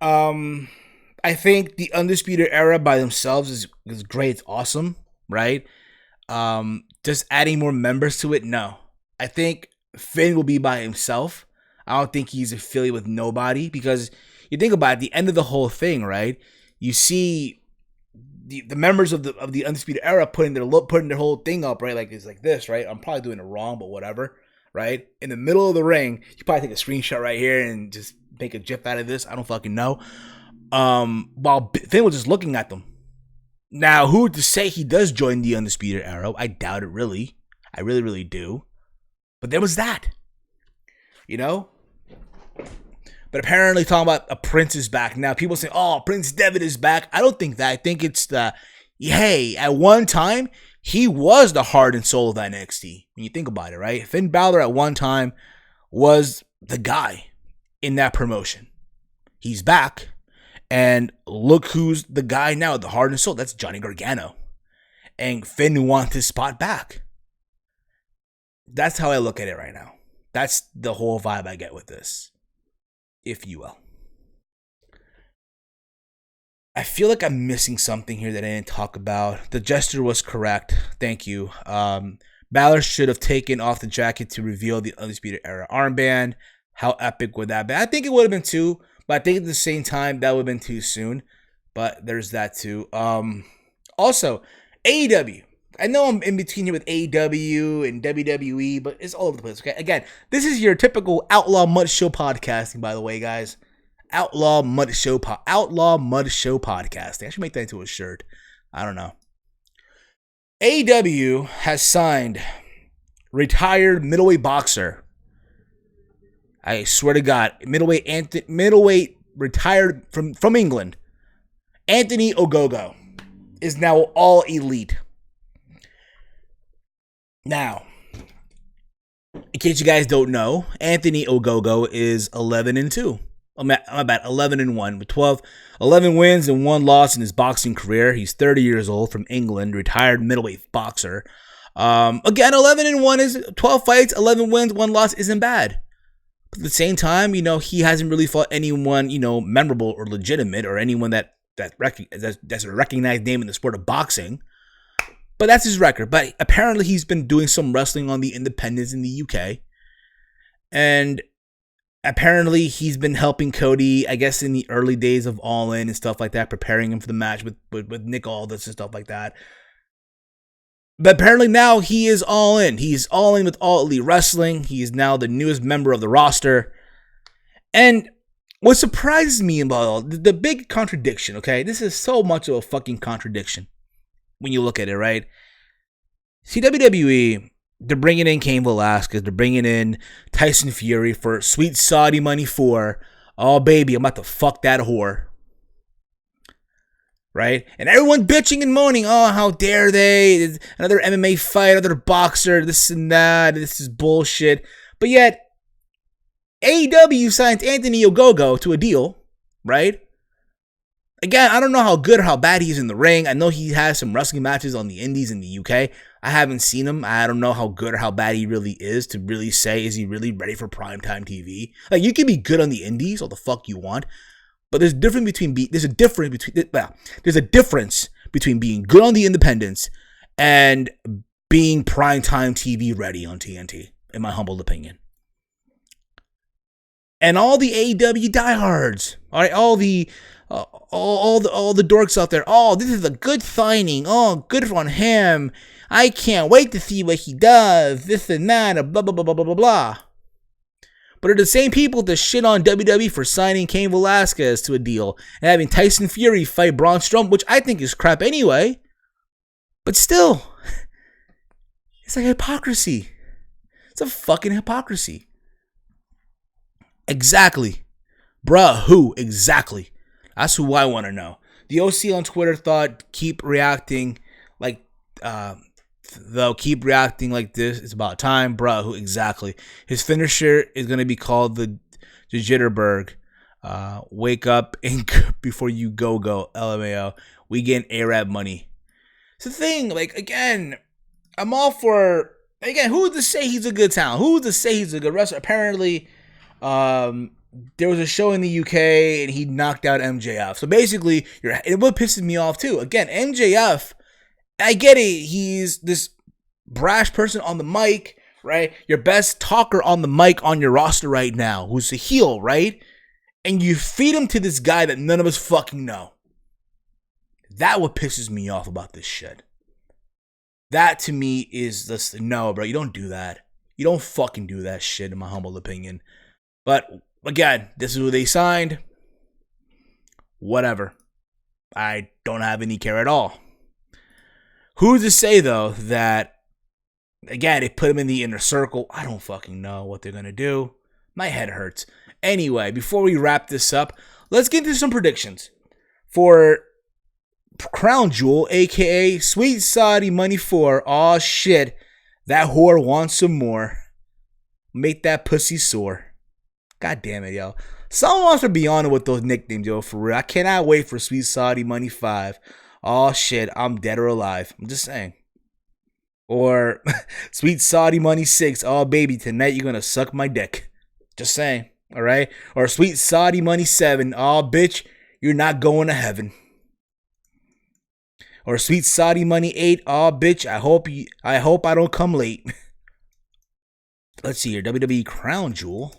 I think the Undisputed Era by themselves is great. It's awesome, right? Just adding more members to it, no. I think Finn will be by himself. I don't think he's affiliated with nobody, because you think about it, at the end of the whole thing, right? You see the members of the Undisputed Era putting their whole thing up, right? Like it's like this, right? I'm probably doing it wrong, but whatever, right? In the middle of the ring, you probably take a screenshot right here and just make a gif out of this. I don't fucking know. While Finn was just looking at them. Now, who to say he does join the Undisputed Era? I doubt it, really. I really, really do. But there was that. You know? But apparently talking about a Prince is back. Now, people say, oh, Prince Devitt is back. I don't think that. I think it's hey, at one time, he was the heart and soul of NXT. When you think about it, right? Finn Balor at one time was the guy in that promotion. He's back. And look who's the guy now, the heart and soul. That's Johnny Gargano. And Finn wants his spot back. That's how I look at it right now. That's the whole vibe I get with this, if you will. I feel like I'm missing something here that I didn't talk about. The gesture was correct. Thank you. Balor should have taken off the jacket to reveal the Undisputed Era armband. How epic would that be? I think it would have been too. But I think at the same time, that would have been too soon. But there's that too. Also, AEW. I know I'm in between here with AEW and WWE, but it's all over the place, okay? Again, this is your typical Outlaw Mud Show podcasting, by the way, guys. Outlaw Mud Show podcasting. I should make that into a shirt. I don't know. AEW has signed retired middleweight boxer. I swear to God, middleweight retired from England. Anthony Ogogo is now all elite. Now, in case you guys don't know, Anthony Ogogo is 11-2. I'm about 11-1 with 11 wins and 1 loss in his boxing career. He's 30 years old, from England, retired middleweight boxer. Again, 11-1 is 12 fights, 11 wins, 1 loss isn't bad. But at the same time, he hasn't really fought anyone, memorable or legitimate, or anyone that's a recognized name in the sport of boxing. But that's his record. But apparently he's been doing some wrestling on the independents in the UK. And apparently he's been helping Cody, I guess, in the early days of All In and stuff like that, preparing him for the match with Nick Aldis and stuff like that. But apparently now he is all in. He's all in with All Elite Wrestling. He is now the newest member of the roster. And what surprises me about all, the big contradiction, okay? This is so much of a fucking contradiction when you look at it, right? See, WWE, they're bringing in Cain Velasquez. They're bringing in Tyson Fury for sweet Saudi money for, oh, baby, I'm about to fuck that whore. Right? And everyone bitching and moaning, oh, how dare they? Another MMA fight, another boxer, this and that. This is bullshit. But yet, AEW signed Anthony Ogogo to a deal, right? Again, I don't know how good or how bad he is in the ring. I know he has some wrestling matches on the indies in the UK. I haven't seen him. I don't know how good or how bad he really is to really say, is he really ready for primetime TV? Like, you can be good on the indies all the fuck you want. But there's a difference between being good on the independents and being primetime TV ready on TNT, in my humble opinion. And all the AEW diehards, all right, all the dorks out there, oh, this is a good signing, oh, good on him, I can't wait to see what he does, this and that, and blah blah blah blah blah blah blah. But are the same people that shit on WWE for signing Cain Velasquez to a deal and having Tyson Fury fight Braun Strowman, which I think is crap anyway. But still, it's like hypocrisy. It's a fucking hypocrisy. Exactly. Bruh, who? Exactly. That's who I want to know. The OC on Twitter thought, keep reacting like this. It's about time, bro. Who exactly? His finisher is gonna be called the Jitterbug. Wake up and before you go. LMAO. We get Arab money. It's the thing. Like, again, I'm all for. Again, who's to say he's a good talent? Who's to say he's a good wrestler? Apparently, there was a show in the UK and he knocked out MJF. So basically, it what pisses me off too. Again, MJF. I get it. He's this brash person on the mic, right? Your best talker on the mic on your roster right now, who's a heel, right? And you feed him to this guy that none of us fucking know. That what pisses me off about this shit. That to me is just, no, bro, you don't do that. You don't fucking do that shit, in my humble opinion. But again, this is who they signed. Whatever. I don't have any care at all. Who's to say, though, that, again, they put him in the inner circle. I don't fucking know what they're going to do. My head hurts. Anyway, before we wrap this up, let's get into some predictions for Crown Jewel, a.k.a. Sweet Saudi Money 4. Aw, shit. That whore wants some more. Make that pussy sore. God damn it, yo. Someone wants to be on it with those nicknames, yo, for real. I cannot wait for Sweet Saudi Money 5. Oh, shit, I'm dead or alive. I'm just saying. Or Sweet Saudi Money 6. Oh, baby, tonight you're going to suck my dick. Just saying, all right? Or Sweet Saudi Money 7. Oh, bitch, you're not going to heaven. Or Sweet Saudi Money 8. Oh, bitch, I hope I don't come late. Let's see here. WWE Crown Jewel.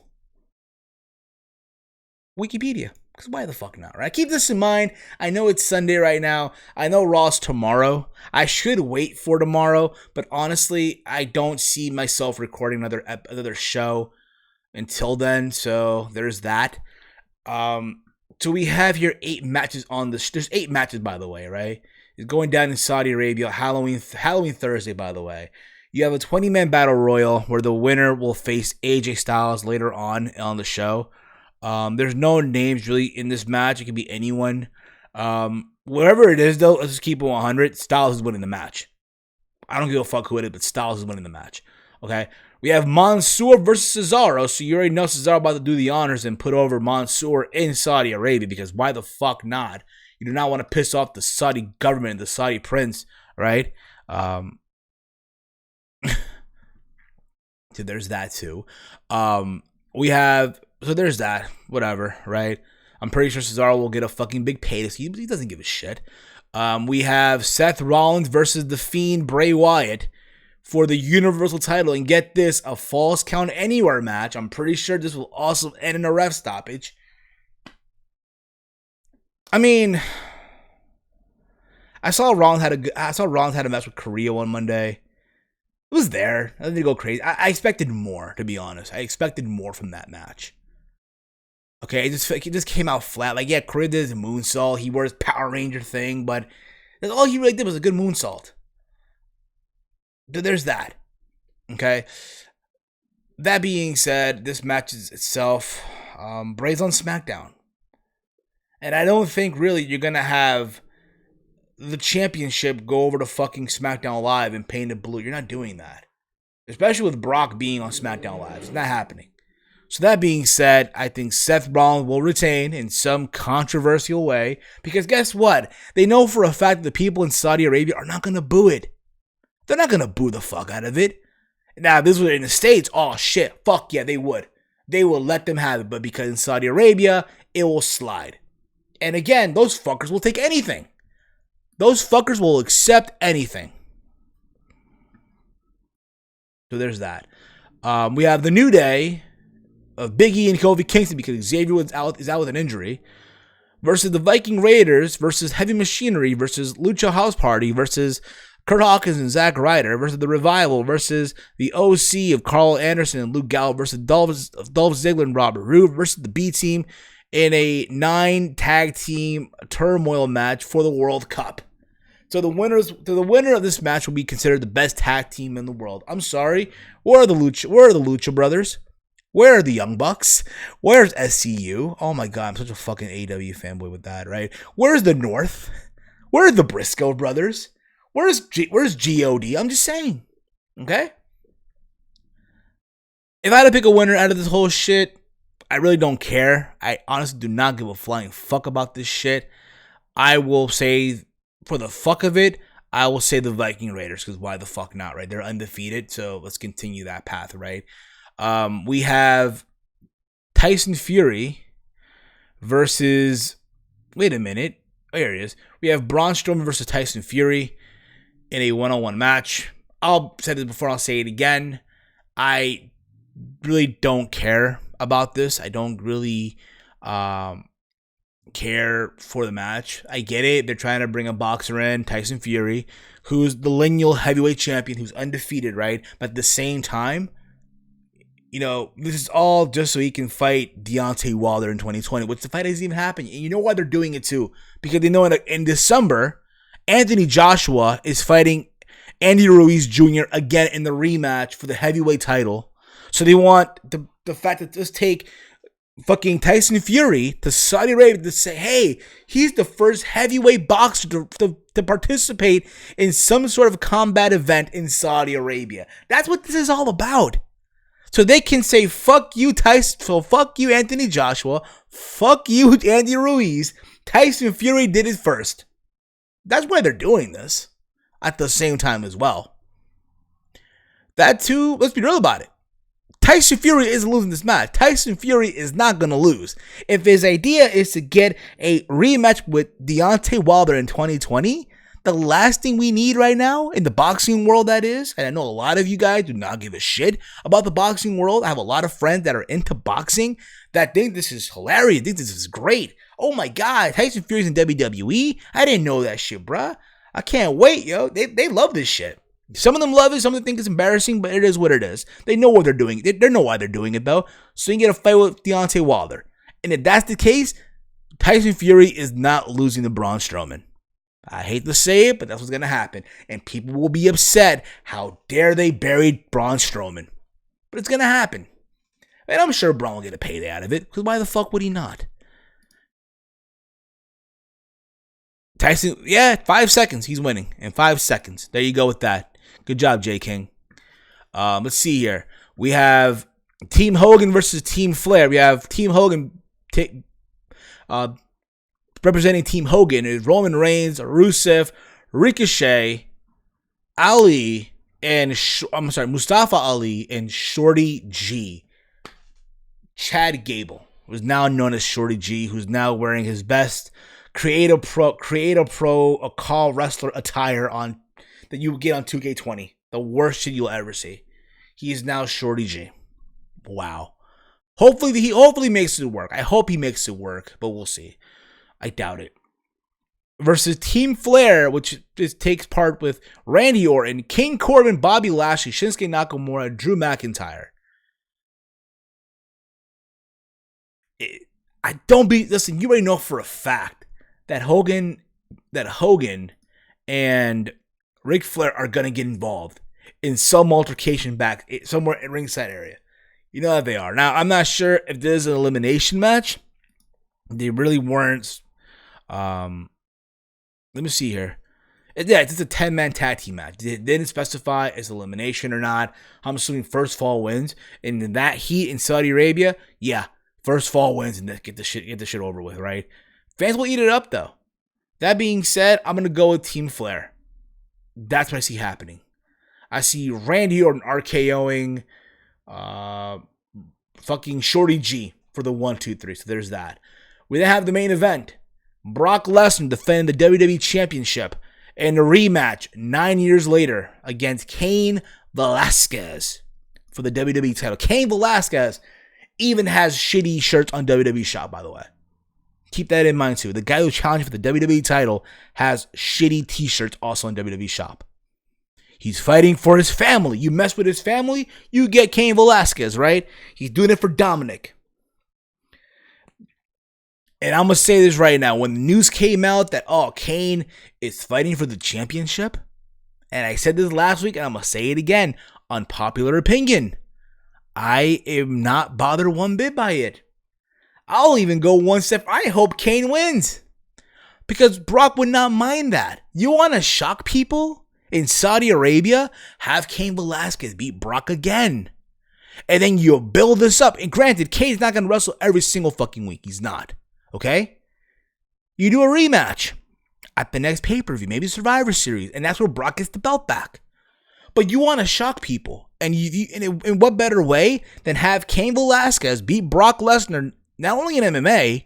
Wikipedia. Because why the fuck not, right? Keep this in mind. I know it's Sunday right now. I know Raw's tomorrow. I should wait for tomorrow. But honestly, I don't see myself recording another show until then. So there's that. So we have here 8 matches on this. There's 8 matches, by the way, right? It's going down in Saudi Arabia. Halloween Thursday, by the way. You have a 20-man battle royal where the winner will face AJ Styles later on the show. There's no names really in this match. It can be anyone. Whatever it is, though, let's just keep it 100. Styles is winning the match. I don't give a fuck who it is, but Styles is winning the match. Okay? We have Mansoor versus Cesaro. So you already know Cesaro about to do the honors and put over Mansoor in Saudi Arabia, because why the fuck not? You do not want to piss off the Saudi government, the Saudi prince, right? So there's that too. So there's that. Whatever, right? I'm pretty sure Cesaro will get a fucking big pay this year, but he doesn't give a shit. We have Seth Rollins versus The Fiend Bray Wyatt for the Universal title. And get this, a Falls Count Anywhere match. I'm pretty sure this will also end in a ref stoppage. I mean, I saw Rollins had a match with Korea on Monday. It was there. I didn't go crazy. I expected more, to be honest. I expected more from that match. Okay, it just came out flat. Like, yeah, Korea did his moonsault. He wore his Power Ranger thing, but that's all he really did was a good moonsault. There's that. Okay. That being said, this match itself, Bray's on SmackDown. And I don't think really you're going to have the championship go over to fucking SmackDown Live and paint it blue. You're not doing that. Especially with Brock being on SmackDown Live. It's not happening. So that being said, I think Seth Rollins will retain in some controversial way. Because guess what? They know for a fact that the people in Saudi Arabia are not going to boo it. They're not going to boo the fuck out of it. Now, if this was in the States, oh shit, fuck yeah, they would. They will let them have it. But because in Saudi Arabia, it will slide. And again, those fuckers will take anything. Those fuckers will accept anything. So there's that. We have the New Day of Big E and Kofi Kingston, because Xavier is out with an injury, versus the Viking Raiders versus Heavy Machinery versus Lucha House Party versus Kurt Hawkins and Zack Ryder versus the Revival versus the OC of Carl Anderson and Luke Gallows versus Dolph Ziggler and Robert Roode versus the B Team in a 9-tag team turmoil match for the World Cup. So the winner of this match will be considered the best tag team in the world. I'm sorry. Where are the Lucha Brothers? Where are the Young Bucks? Where's SCU? Oh my god, I'm such a fucking AEW fanboy with that, right? Where's the North? Where are the Briscoe Brothers? Where's GOD? I'm just saying. Okay? If I had to pick a winner out of this whole shit, I really don't care. I honestly do not give a flying fuck about this shit. I will say, for the fuck of it, I will say the Viking Raiders, because why the fuck not, right? They're undefeated, so let's continue that path, right? We have Tyson Fury versus, wait a minute, oh, here it is. We have Braun Strowman versus Tyson Fury in a one-on-one match. I'll say this before, I'll say it again. I really don't care about this. I don't really care for the match. I get it. They're trying to bring a boxer in, Tyson Fury, who's the lineal heavyweight champion, who's undefeated, right? But at the same time, this is all just so he can fight Deontay Wilder in 2020, which the fight hasn't even happened. And you know why they're doing it too? Because they know in December, Anthony Joshua is fighting Andy Ruiz Jr. again in the rematch for the heavyweight title. So they want the fact that just take fucking Tyson Fury to Saudi Arabia to say, hey, he's the first heavyweight boxer to participate in some sort of combat event in Saudi Arabia. That's what this is all about. So they can say, fuck you, Tyson. So fuck you, Anthony Joshua. Fuck you, Andy Ruiz. Tyson Fury did it first. That's why they're doing this at the same time as well. That too, let's be real about it. Tyson Fury isn't losing this match. Tyson Fury is not going to lose. If his idea is to get a rematch with Deontay Wilder in 2020, the last thing we need right now in the boxing world, that is, and I know a lot of you guys do not give a shit about the boxing world. I have a lot of friends that are into boxing that think this is hilarious, think this is great. Oh my God, Tyson Fury's in WWE? I didn't know that shit, bruh. I can't wait, yo. They love this shit. Some of them love it, some of them think it's embarrassing, but it is what it is. They know what they're doing. They know why they're doing it, though. So you can get a fight with Deontay Wilder. And if that's the case, Tyson Fury is not losing to Braun Strowman. I hate to say it, but that's what's going to happen. And people will be upset. How dare they bury Braun Strowman? But it's going to happen. And I'm sure Braun will get a payday out of it, because why the fuck would he not? Tyson, 5 seconds. He's winning in 5 seconds. There you go with that. Good job, J. King. Let's see here. We have Team Hogan versus Team Flair. We have Team Hogan representing Team Hogan is Roman Reigns, Rusev, Ricochet, Ali, and Mustafa Ali and Shorty G. Chad Gable, who's now known as Shorty G, who's now wearing his best Create a Pro a call wrestler attire on that you would get on 2K20. The worst shit you'll ever see. He is now Shorty G. Wow. Hopefully he makes it work. I hope he makes it work, but we'll see. I doubt it. Versus Team Flair, which takes part with Randy Orton, King Corbin, Bobby Lashley, Shinsuke Nakamura, Drew McIntyre. Listen, you already know for a fact that Hogan and Ric Flair are going to get involved in some altercation back somewhere in ringside area. You know that they are. Now, I'm not sure if there's an elimination match. They really weren't. Let me see here. It's a 10-man tag team match. They didn't specify as elimination or not. I'm assuming first fall wins. And in that heat in Saudi Arabia, first fall wins and get the shit over with, right? Fans will eat it up though. That being said, I'm gonna go with Team Flair. That's what I see happening. I see Randy Orton RKOing fucking Shorty G for the 1, 2, 3. So there's that. We then have the main event. Brock Lesnar defending the WWE Championship in a rematch 9 years later against Cain Velasquez for the WWE title. Cain Velasquez even has shitty shirts on WWE Shop, by the way. Keep that in mind too. The guy who challenged for the WWE title has shitty t-shirts also on WWE Shop. He's fighting for his family. You mess with his family, you get Cain Velasquez, right? He's doing it for Dominic. And I'm going to say this right now. When the news came out that, Cain is fighting for the championship, and I said this last week, and I'm going to say it again, unpopular opinion, I am not bothered one bit by it. I'll even go one step. I hope Cain wins. Because Brock would not mind that. You want to shock people in Saudi Arabia? Have Cain Velasquez beat Brock again. And then you build this up. And granted, Cain's not going to wrestle every single fucking week. He's not. Okay? You do a rematch at the next pay-per-view, maybe Survivor Series, and that's where Brock gets the belt back. But you want to shock people, and in what better way than have Cain Velasquez beat Brock Lesnar, not only in MMA,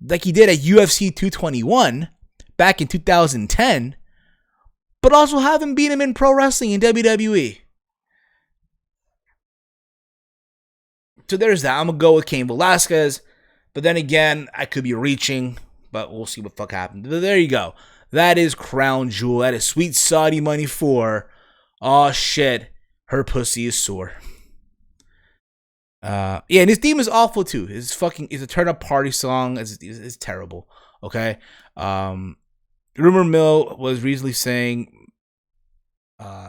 like he did at UFC 221 back in 2010, but also have him beat him in pro wrestling in WWE. So there's that. I'm going to go with Cain Velasquez. But then again, I could be reaching. But we'll see what the fuck happens. But there you go. That is Crown Jewel. That is Sweet Saudi Money 4. Oh, shit. Her pussy is sore. Yeah, and his theme is awful too. It's a turn up party song. It's terrible. Okay. Rumor Mill was recently saying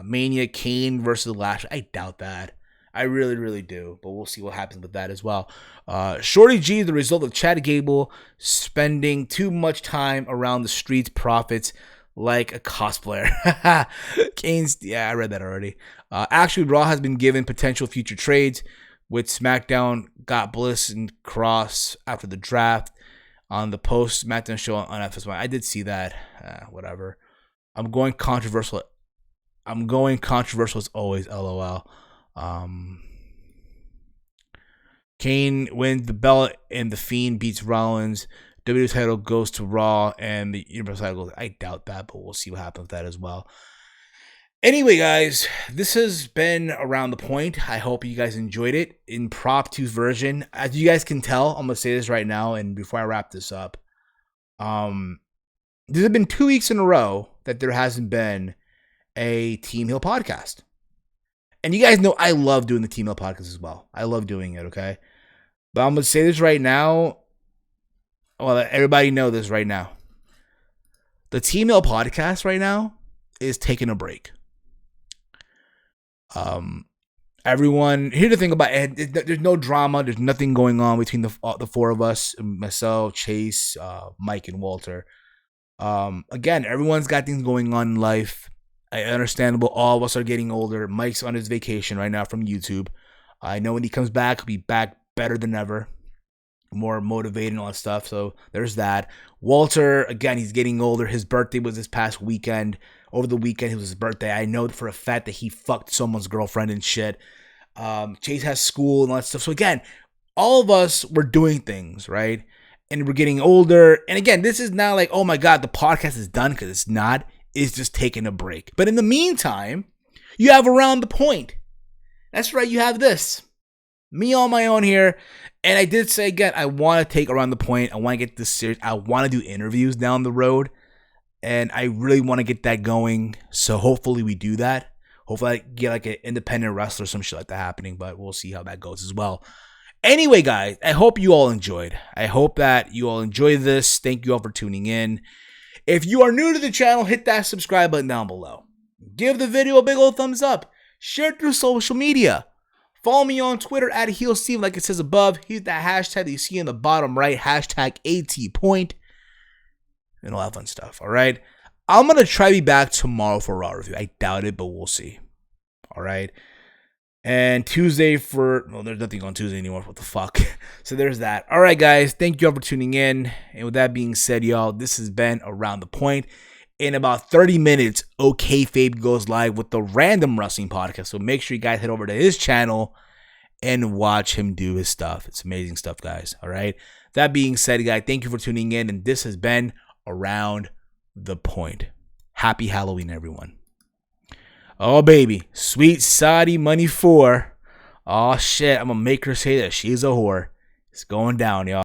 Mania Kane versus Lashley. I doubt that. I really, really do. But we'll see what happens with that as well. Shorty G, the result of Chad Gable spending too much time around the streets profits like a cosplayer. Kane's, yeah, I read that already. Actually, Raw has been given potential future trades. With SmackDown got Bliss and Cross after the draft on the post SmackDown show on FS1. I did see that. Whatever. I'm going controversial as always. LOL. Kane wins the belt and the Fiend beats Rollins. WWE title goes to Raw and the Universal title goes. I doubt that, but we'll see what happens with that as well. Anyway, guys, this has been Around the Point. I hope you guys enjoyed it in Prop 2's version. As you guys can tell, I'm going to say this right now, and before I wrap this up, there's been 2 weeks in a row that there hasn't been a Team Hill podcast. And you guys know I love doing the Team Hill podcast as well. I love doing it, okay? But I'm going to say this right now. Well, everybody know this right now. The Team Hill podcast right now is taking a break. Everyone, here's the thing about it. There's no drama. There's nothing going on between the four of us, myself, Chase, Mike, and Walter. Again, everyone's got things going on in life. Understandable. All of us are getting older. Mike's on his vacation right now from YouTube. I know when he comes back, he'll be back better than ever. More motivated and all that stuff. So there's that. Walter, again, he's getting older. His birthday was this past weekend. Over the weekend, it was his birthday. I know for a fact that he fucked someone's girlfriend and shit. Chase has school and all that stuff. So again, all of us were doing things, right? And we're getting older. And again, this is not like, oh my God, the podcast is done, because it's not. It's just taking a break. But in the meantime, you have Around the Point. That's right, you have this. Me on my own here. And I did say again, I want to take Around the Point. I want to get this serious. I want to do interviews down the road. And I really want to get that going. So hopefully we do that. Hopefully I get like an independent wrestler or some shit like that happening. But we'll see how that goes as well. Anyway, guys, I hope you all enjoyed. I hope that you all enjoyed this. Thank you all for tuning in. If you are new to the channel, hit that subscribe button down below. Give the video a big old thumbs up. Share it through social media. Follow me on Twitter at HeelSteve, like it says above. Use that hashtag that you see in the bottom right, hashtag ATPoint. And all that fun stuff, all right? I'm going to try to be back tomorrow for a Raw review. I doubt it, but we'll see. All right? And Tuesday well, there's nothing on Tuesday anymore. What the fuck? So there's that. All right, guys. Thank you all for tuning in. And with that being said, y'all, this has been Around the Point. In about 30 minutes, OKayfabe goes live with the Random Wrestling Podcast. So make sure you guys head over to his channel and watch him do his stuff. It's amazing stuff, guys. All right? That being said, guys, thank you for tuning in. And this has been Around the Point. Happy Halloween, everyone. Oh, baby. Sweet Saudi Money 4. Oh, shit. I'm going to make her say that she's a whore. It's going down, y'all.